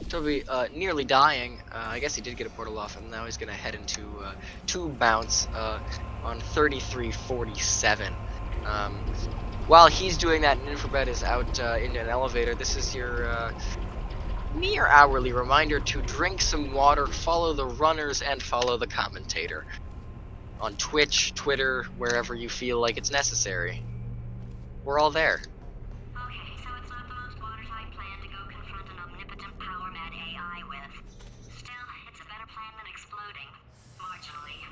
Toby nearly dying. I guess he did get a portal off, and now he's gonna head into two bounce on 33.47. While he's doing that, and Infrabread is out into an elevator. This is your near hourly reminder to drink some water, follow the runners, and follow the commentator on Twitch, Twitter, wherever you feel like it's necessary. We're all there. Okay, so it's not the most watertight plan to go confront an omnipotent power mad AI with. Still, it's a better plan than exploding. Marginally.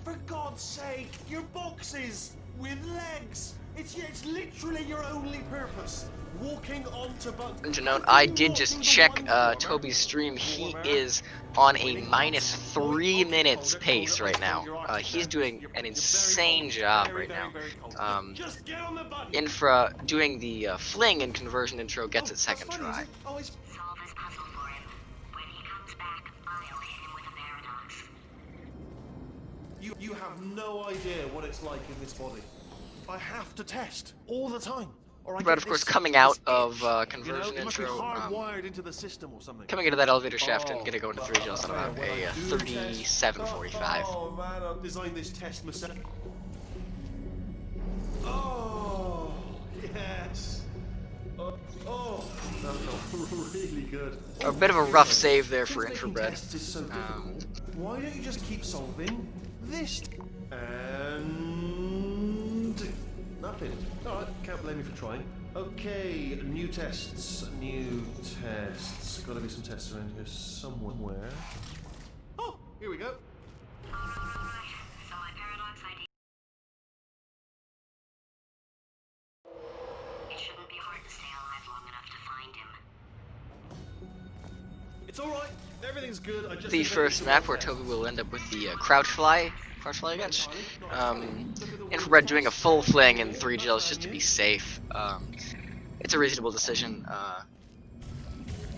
For God's sake, your boxes with legs. It's literally your only purpose. Walking onto buttons. And to note, I did just check Toby's stream. He is on a minus 3 minutes pace right now. He's doing an insane job right now. Infra doing the fling and conversion intro gets it second try. Solve his puzzle for him. When he comes back, I'll hit him with a paradox. You have no idea what it's like in this body. I have to test all the time. But of course, coming out of conversion intro, hardwired into the system or something. coming into that elevator shaft and gonna go into 3 Jills on about a 37.45. Oh man, I've designed this test myself. Oh yes. Oh, that felt really good. A bit of a rough save there for Making Infrabread. tests is so difficult. Why don't you just keep solving this? And nothing. Alright, can't blame you for trying. Okay, new tests. Gotta be some tests around here somewhere. Oh, here we go. Alright, so my paradox idea. It shouldn't be hard to stay alive long enough to find him. It's alright. Everything's good. I just The first map where Toby will end up with the crouch fly against. Infrabread doing a full fling in 3 Jills just to be safe. It's a reasonable decision,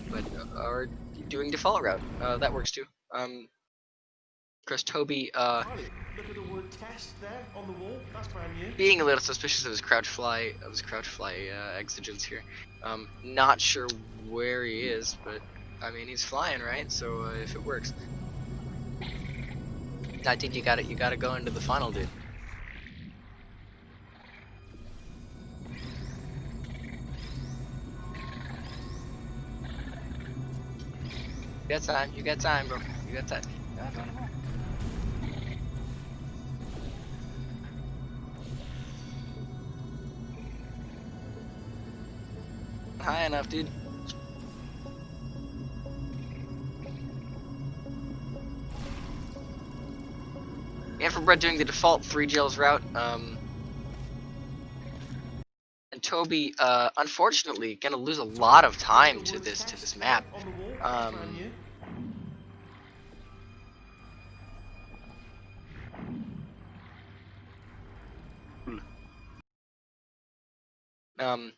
but or doing default route that works too. Of course, Toby Look at the word test there on the wall. That's brand new. being a little suspicious of his crouch fly exigence here. Not sure where he is, but I mean he's flying, right? So if it works. I think you gotta go into the final, dude. You got time, bro. You got time. High enough, dude. Infrabread doing the default 3 Jills route, and Toby, unfortunately, gonna lose a lot of time to this map.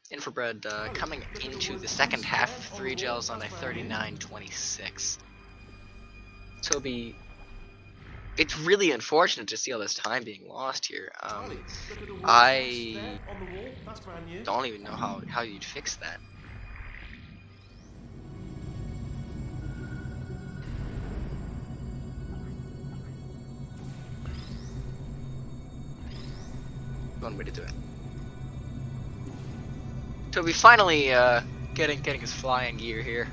Infrabread coming into the second half, 3 Jills on a 39.26. Toby. It's really unfortunate to see all this time being lost here. I don't even know how you'd fix that. one way to do it. Toby finally getting his flying gear here.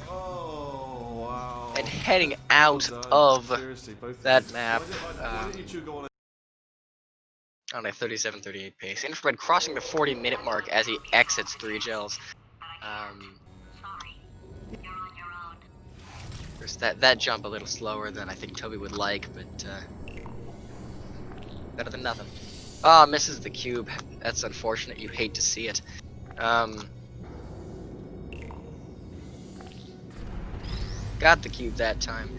Oh, wow. And heading out of Seriously, both that of you. map Why don't you two go on on a 37:38 pace. Infrared crossing the 40-minute mark as he exits 3 gels. There's that jump a little slower than I think Toby would like, but better than nothing. Ah, misses the cube. That's unfortunate. You hate to see it. Got the cube that time.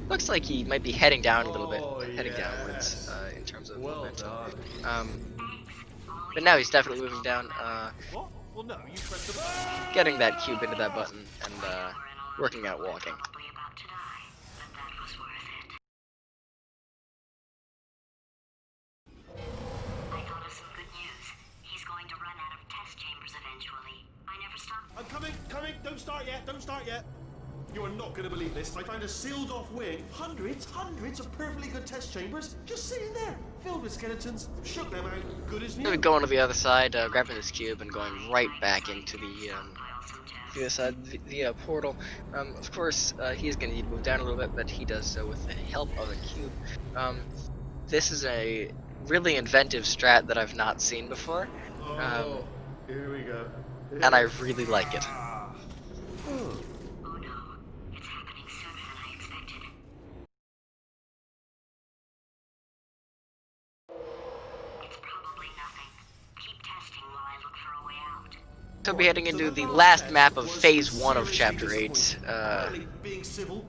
Looks like he might be heading down a little bit, heading downwards in terms of momentum. But now he's definitely moving down, What? Well, no, you press the button. getting that cube into that button and working out walking. I'm coming, don't start yet. You are not going to believe this. I found a sealed off wing, hundreds of perfectly good test chambers, just sitting there, filled with skeletons, shook them out, good as new. Going to the other side, grabbing this cube and going right back into the other side via portal. Of course, he's going to need to move down a little bit, but he does so with the help of a cube. This is a really inventive strat that I've not seen before. Here we go. And I really like it. So we'll be heading into the last map of Phase 1 of Chapter 8.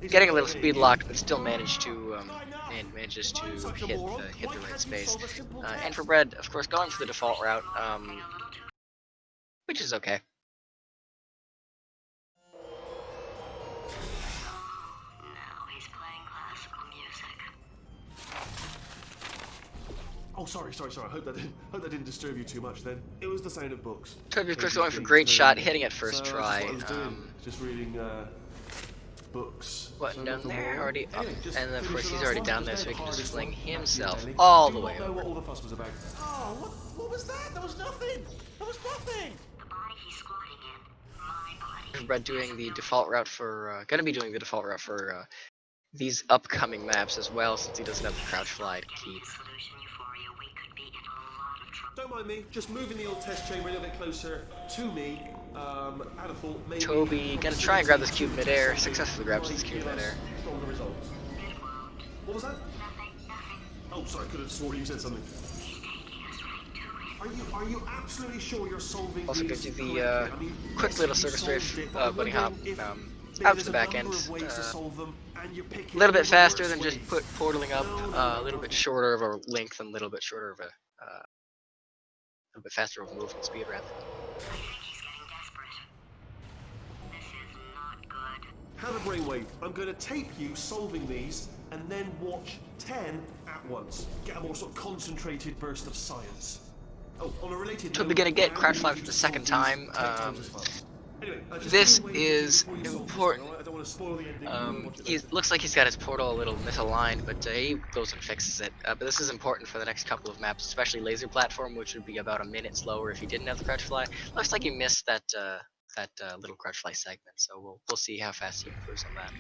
Getting a little speed locked, but still manages to hit the right space. Infrabread, of course, going for the default route, which is okay. Oh, sorry. I hope that didn't disturb you too much then. It was the sound of books. Toby, of course, going for great shot, hitting it first try. That's what I was doing. Just reading books. What, down there? Already up. Anyway, just And then, of course, finish he's the already last down one. there, so he can just fling himself Apparently. all Do the you way not know over. what all the fuss was about? Oh, what was that? There was nothing. Infrabread doing the default route for, gonna be doing the default route for these upcoming maps as well, since he doesn't have the crouch fly to keep. Don't mind me, just moving the old test chamber a little bit closer to me. I'd have thought maybe Toby gonna try and grab this cube midair, successfully grabs this cube midair. stronger results. What was that? Oh, sorry, I could have sworn you said something. Are you absolutely sure you're solving Also these gives you the correctly? I mean, quick little circle strafe bunny hop out to the back end. A little bit faster than just portaling up, a little bit shorter of a length and a little bit shorter of a little bit faster of a movement speed rather. Have a brainwave. I'm going to tape you solving these and then watch 10 at once. Get a more sort of concentrated burst of science. Oh, on a related Toby note, gonna get how crouch do fly you for the solve second these time. 10 times as fast? Anyway, just This do it is before you solve this, important. alright? I don't want to spoil the ending. He looks like he's got his portal a little misaligned, but he goes and fixes it. But this is important for the next couple of maps, especially laser platform, which would be about a minute slower if he didn't have the crouch fly. Looks like he missed that little crouch fly segment, so we'll see how fast he improves on that.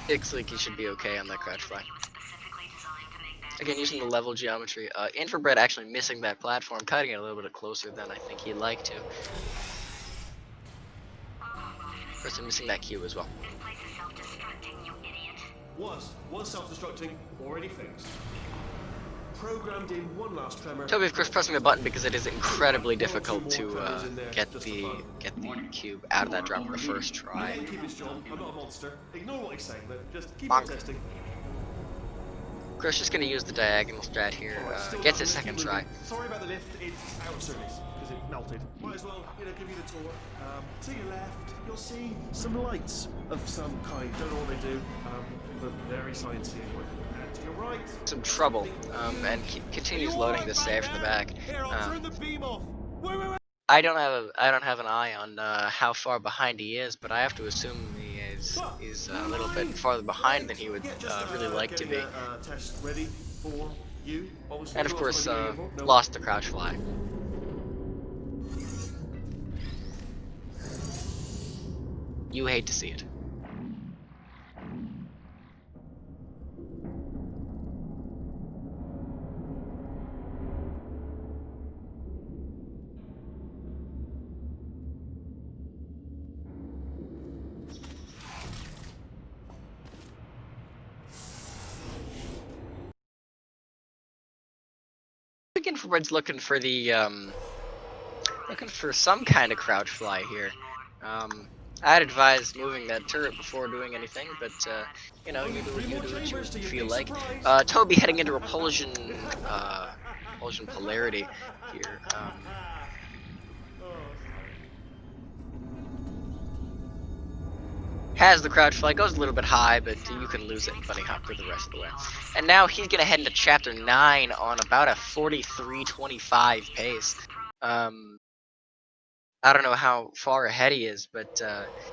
Looks like he should be okay on that crouch fly. Again, using the level geometry. Infrabread actually missing that platform, cutting it a little bit closer than I think he'd like to. Of course, I'm missing that cube as well. Was self-destructing, already fixed. Programmed in one last tremor. Toby, of course, pressing the button because it is incredibly difficult to get the cube out of that drop on the first try. Let him keep his job. I'm not a monster. Ignore what he's saying, but just keep Bonk. on testing. Of course, just gonna use the diagonal strat here. Gets his second try. Sorry about the lift. It's out of service. because it melted. Might as well, give you the tour. To your left, you'll see some lights of some kind. Don't know what they do, but very sciencey anyway. And to your right, some trouble, and continues loading this save from the back. Here, I'll turn the beam off. Wait. I don't have an eye on how far behind he is, but I have to assume he's a little bit farther behind than he would really like to be. Test ready for you. And of course, lost the crouch fly. You hate to see it. I think Infrabread's looking for the looking for some kind of crouch fly here. I'd advise moving that turret before doing anything, but you do what you feel like. Toby heading into repulsion polarity here. Has the crouch fly, goes a little bit high, but you can lose it and bunny hop through the rest of the way. And now he's gonna head into chapter 9 on about a 43:25 pace. I don't know how far ahead he is, but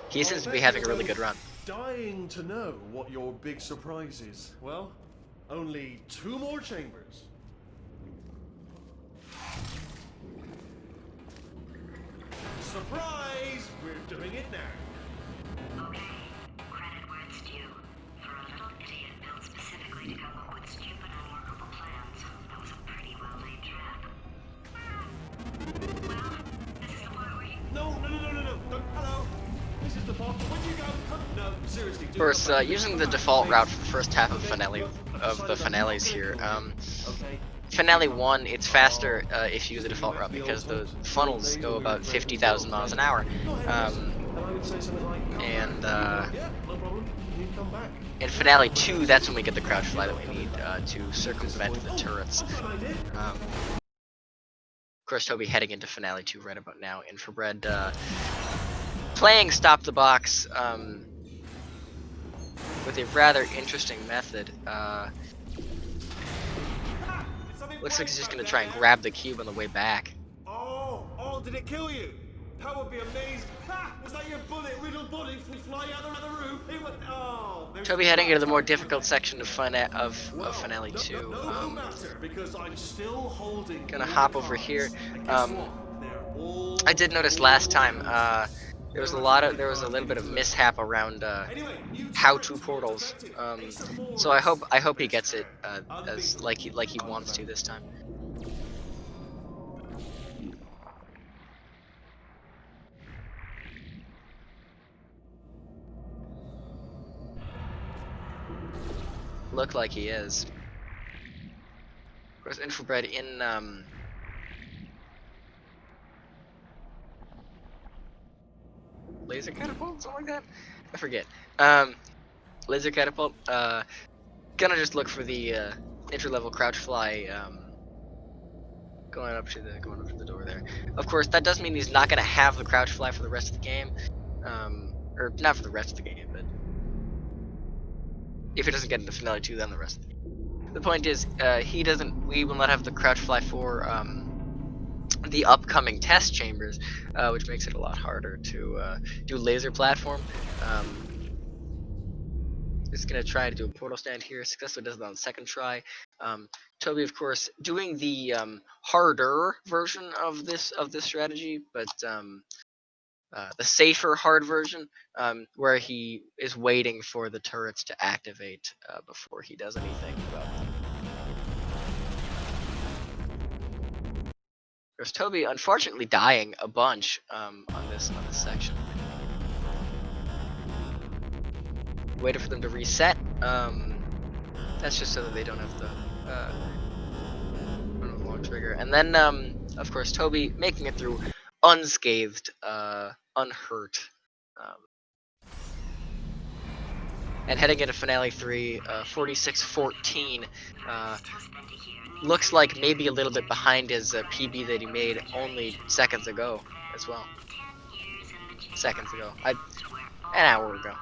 he seems to be having a really good run. Dying to know what your big surprise is. Well, only 2 more chambers. Surprise! We're doing it now. Okay, credit where it's due. For a little idiot built specifically to come up with stupid unworkable plans, that was a pretty well-laid trap. Well, this is the part where you... No. Hello. This is the part. When you go... No, seriously. Of course, using the default route for the first half of the finales here. Okay. Finale 1, it's faster if you use the default route because the funnels go about 50,000 miles an hour. And in Finale 2, that's when we get the crouch fly that we need to circumvent the turrets. Of course, Toby heading into Finale 2 right about now. Infrabread playing Stop the Box with a rather interesting method. Looks like he's just gonna try and grab the cube on the way back. Oh, did it kill you? That would be amazing. Ha! Was that your bullet? Riddle bullet fly out of the room? It went, Toby heading into the more difficult section of Finale 2. No matter, because I'm still holding. Gonna hop over here. I did notice last time there was a little bit of mishap around how-to portals. So I hope he gets it as like he wants to this time. Look like he is. Of course, Infrabread in laser catapult, something like that. I forget. Laser catapult. Gonna just look for the entry-level crouch fly. Going up to the door there. Of course, that doesn't mean he's not gonna have the crouch fly for the rest of the game. Or not for the rest of the game, but if he doesn't get into Finale 2, then the rest of the game. The point is, we will not have the crouch fly for the upcoming test chambers, which makes it a lot harder to do laser platform. Just gonna try to do a portal stand here. Successfully does it on the second try. Toby, of course, doing the harder version of this strategy, but the safer hard version, where he is waiting for the turrets to activate before he does anything about them. There's Toby, unfortunately, dying a bunch on this section. Waited for them to reset. That's just so that they don't have the long trigger. And then, of course, Toby making it through unscathed, unhurt. and heading into Finale 3, 46-14. Looks like maybe a little bit behind his PB that he made only seconds ago as well. Seconds ago. An hour ago.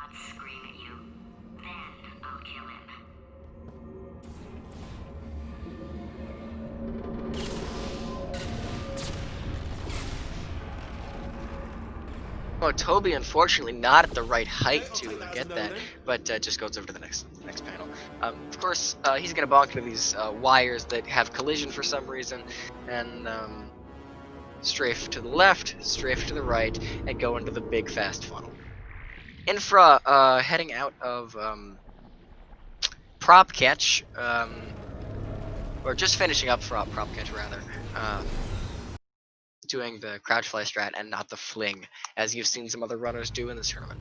Oh, Toby, unfortunately, not at the right height to get that, but just goes over to the next panel. Of course, he's gonna bonk into these wires that have collision for some reason, and strafe to the left, strafe to the right, and go into the big fast funnel. Infra heading out of prop catch, or just finishing up prop catch rather. Doing the crouch fly strat and not the fling, as you've seen some other runners do in this tournament.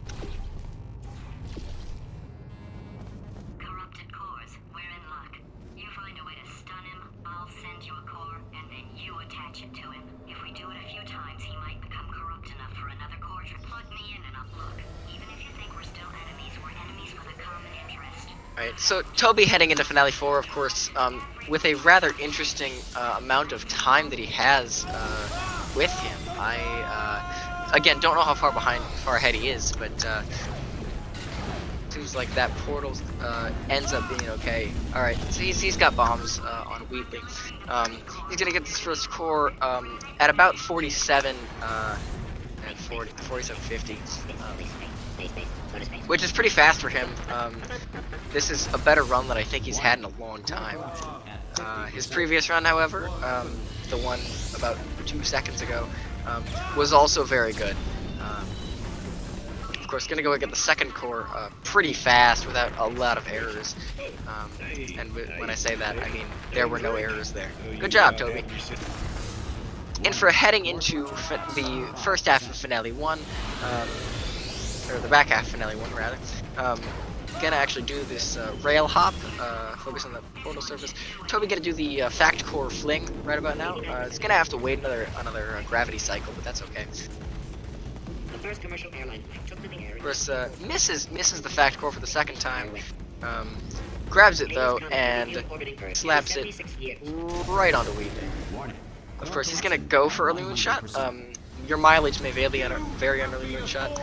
Corrupted cores, we're in luck. You find a way to stun him, I'll send you a core, and then you attach it to him. If we do it a few times, he might become corrupt enough for another core to plug me in and I'll look. Even if you think we're still enemies, we're enemies with a common interest. Alright, so Toby heading into Finale 4, of course, with a rather interesting amount of time that he has with him. I again don't know how far ahead he is, but seems like that portal ends up being okay. All right, so he's got bombs on Wheatley. He's gonna get this first core at about 47 and 47.50, which is pretty fast for him. This is a better run than I think he's had in a long time. His previous run, however, the one about 2 seconds ago, was also very good. Of course, gonna go and get the second core pretty fast without a lot of errors. And when I say that, I mean there were no errors there. Good job, Toby. Infra heading into the first half of Finale 1, or the back half of Finale 1 rather. Gonna actually do this rail hop, focus on the portal surface. Toby gonna do the fact core fling right about now. It's gonna have to wait another gravity cycle, but that's okay. The first commercial airline took to the air. Of course, misses the fact core for the second time. Grabs it though and slaps it right onto Wheatley. Of course, he's gonna go for early moonshot. Your mileage may vary on early moonshot.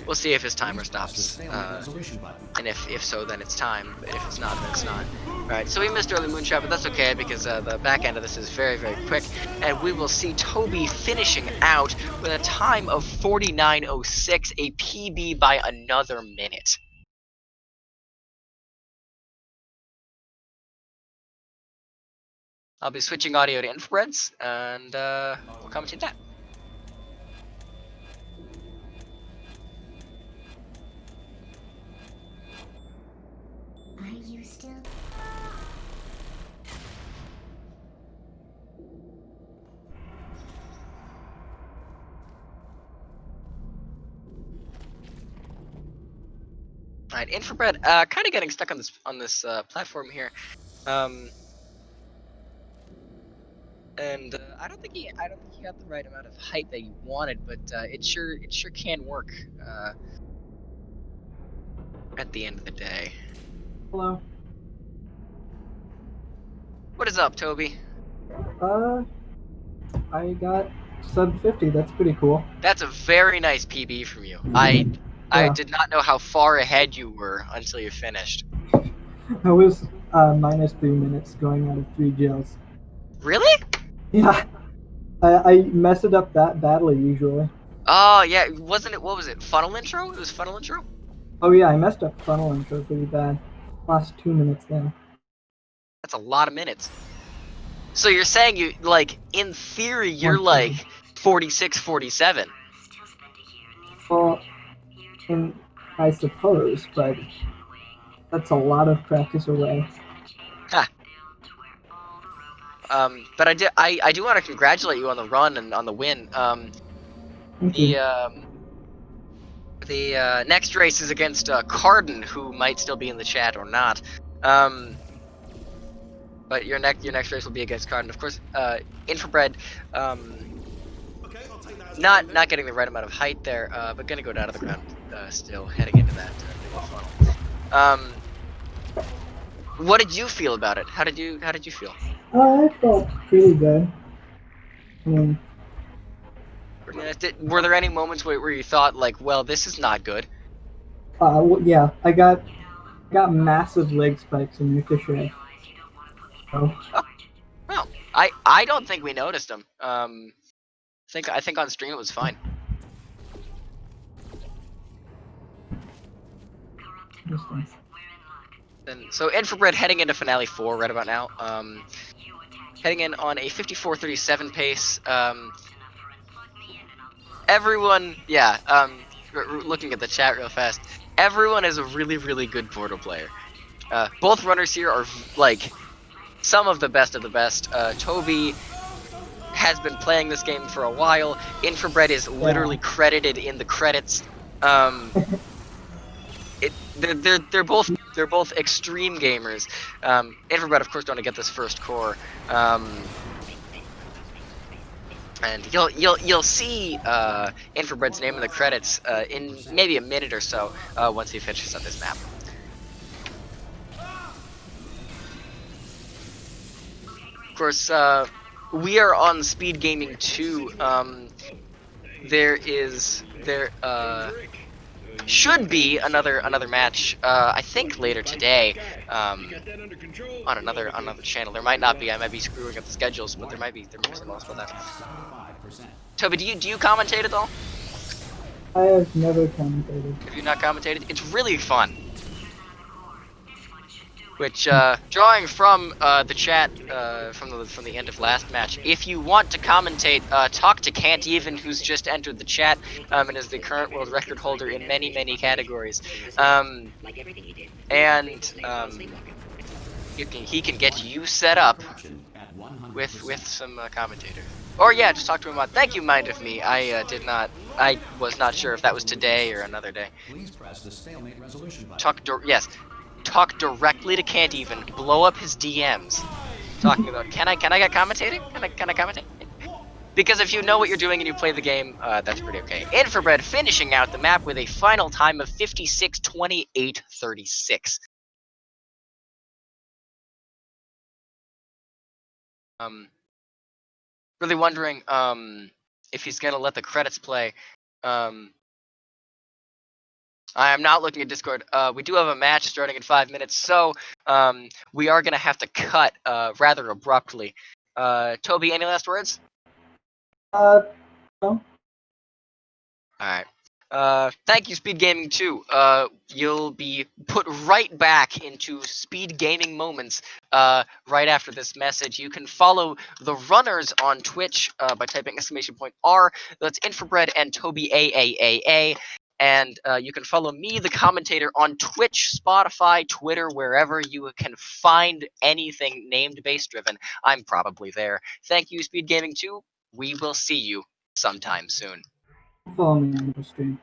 We'll see if his timer stops, and if so, then it's time. But if it's not, then it's not. Alright, so we missed early moonshot, but that's okay because the back end of this is very, very quick. And we will see Toby finishing out with a time of 49.06, a PB by another minute. I'll be switching audio to Infrabreads, and we'll commentate that. Are you still? Alright, Infrabread, kind of getting stuck on this platform here, and I don't think he got the right amount of height that he wanted, but it sure can work at the end of the day. Hello. What is up, Toby? I got sub 50. That's pretty cool. That's a very nice PB from you. I did not know how far ahead you were until you finished. I was minus 3 minutes going out of 3 jails. Really? Yeah. I mess it up that badly usually. Oh yeah, wasn't it? What was it? Funnel intro? It was funnel intro. Oh yeah, I messed up funnel intro pretty bad. Lost 2 minutes then. That's a lot of minutes. So you're saying you, like, in theory, you're like 46, 47. Well, I suppose, but that's a lot of practice away. Huh. But I do want to congratulate you on the run and on the win. The next race is against Carden, who might still be in the chat or not. But your next race will be against Carden. Of course, Infrabread, not getting the right amount of height there, but gonna go down to the ground still heading into that funnel. What did you feel about it? How did you feel? I felt pretty good. I mean, Were there any moments where you thought like, well, this is not good? yeah, I got massive leg spikes in Ricochet. So, Well, I don't think we noticed them. I think on stream it was fine. interesting. And so Infrabread heading into Finale 4 right about now. Heading in on a 54:37 pace. Everyone, yeah. Looking at the chat real fast, everyone is a really, really good Portal player. Both runners here are like some of the best of the best. Toby has been playing this game for a while. Infrabread is literally credited in the credits. They're both extreme gamers. Infrabread, of course, going to get this first core. And you'll see Infrabread's name in the credits in maybe a minute or so once he finishes up this map. Of course, we are on SpeedGaming 2. There should be another match. I think later today on another channel. There might not be. I might be screwing up the schedules, but there might be something else about that. Toby, do you commentate at all? I have never commentated. Have you not commentated? It's really fun. Which, drawing from the chat from the end of last match, if you want to commentate, talk to Can't Even, who's just entered the chat and is the current world record holder in many categories. He can get you set up with some commentator. Or yeah, just talk to him on. Thank you, Mind of Me. I was not sure if that was today or another day. Please press the stalemate resolution button. Talk directly to Can't Even. Blow up his DMs. Talking about, can I get commentating? Can I commentate? Because if you know what you're doing and you play the game, that's pretty okay. Infrabread finishing out the map with a final time of 56:28:36. Really wondering if he's gonna let the credits play. I am not looking at Discord. We do have a match starting in 5 minutes, so we are gonna have to cut rather abruptly. Toby, any last words? No. Alright. Thank you, SpeedGaming 2. You'll be put right back into SpeedGaming moments right after this message. You can follow the runners on Twitch by typing !R. That's Infrabread and tobyaaa. And you can follow me, the commentator, on Twitch, Spotify, Twitter, wherever you can find anything named Base Driven. I'm probably there. Thank you, SpeedGaming 2. We will see you sometime soon. Follow me on the stream.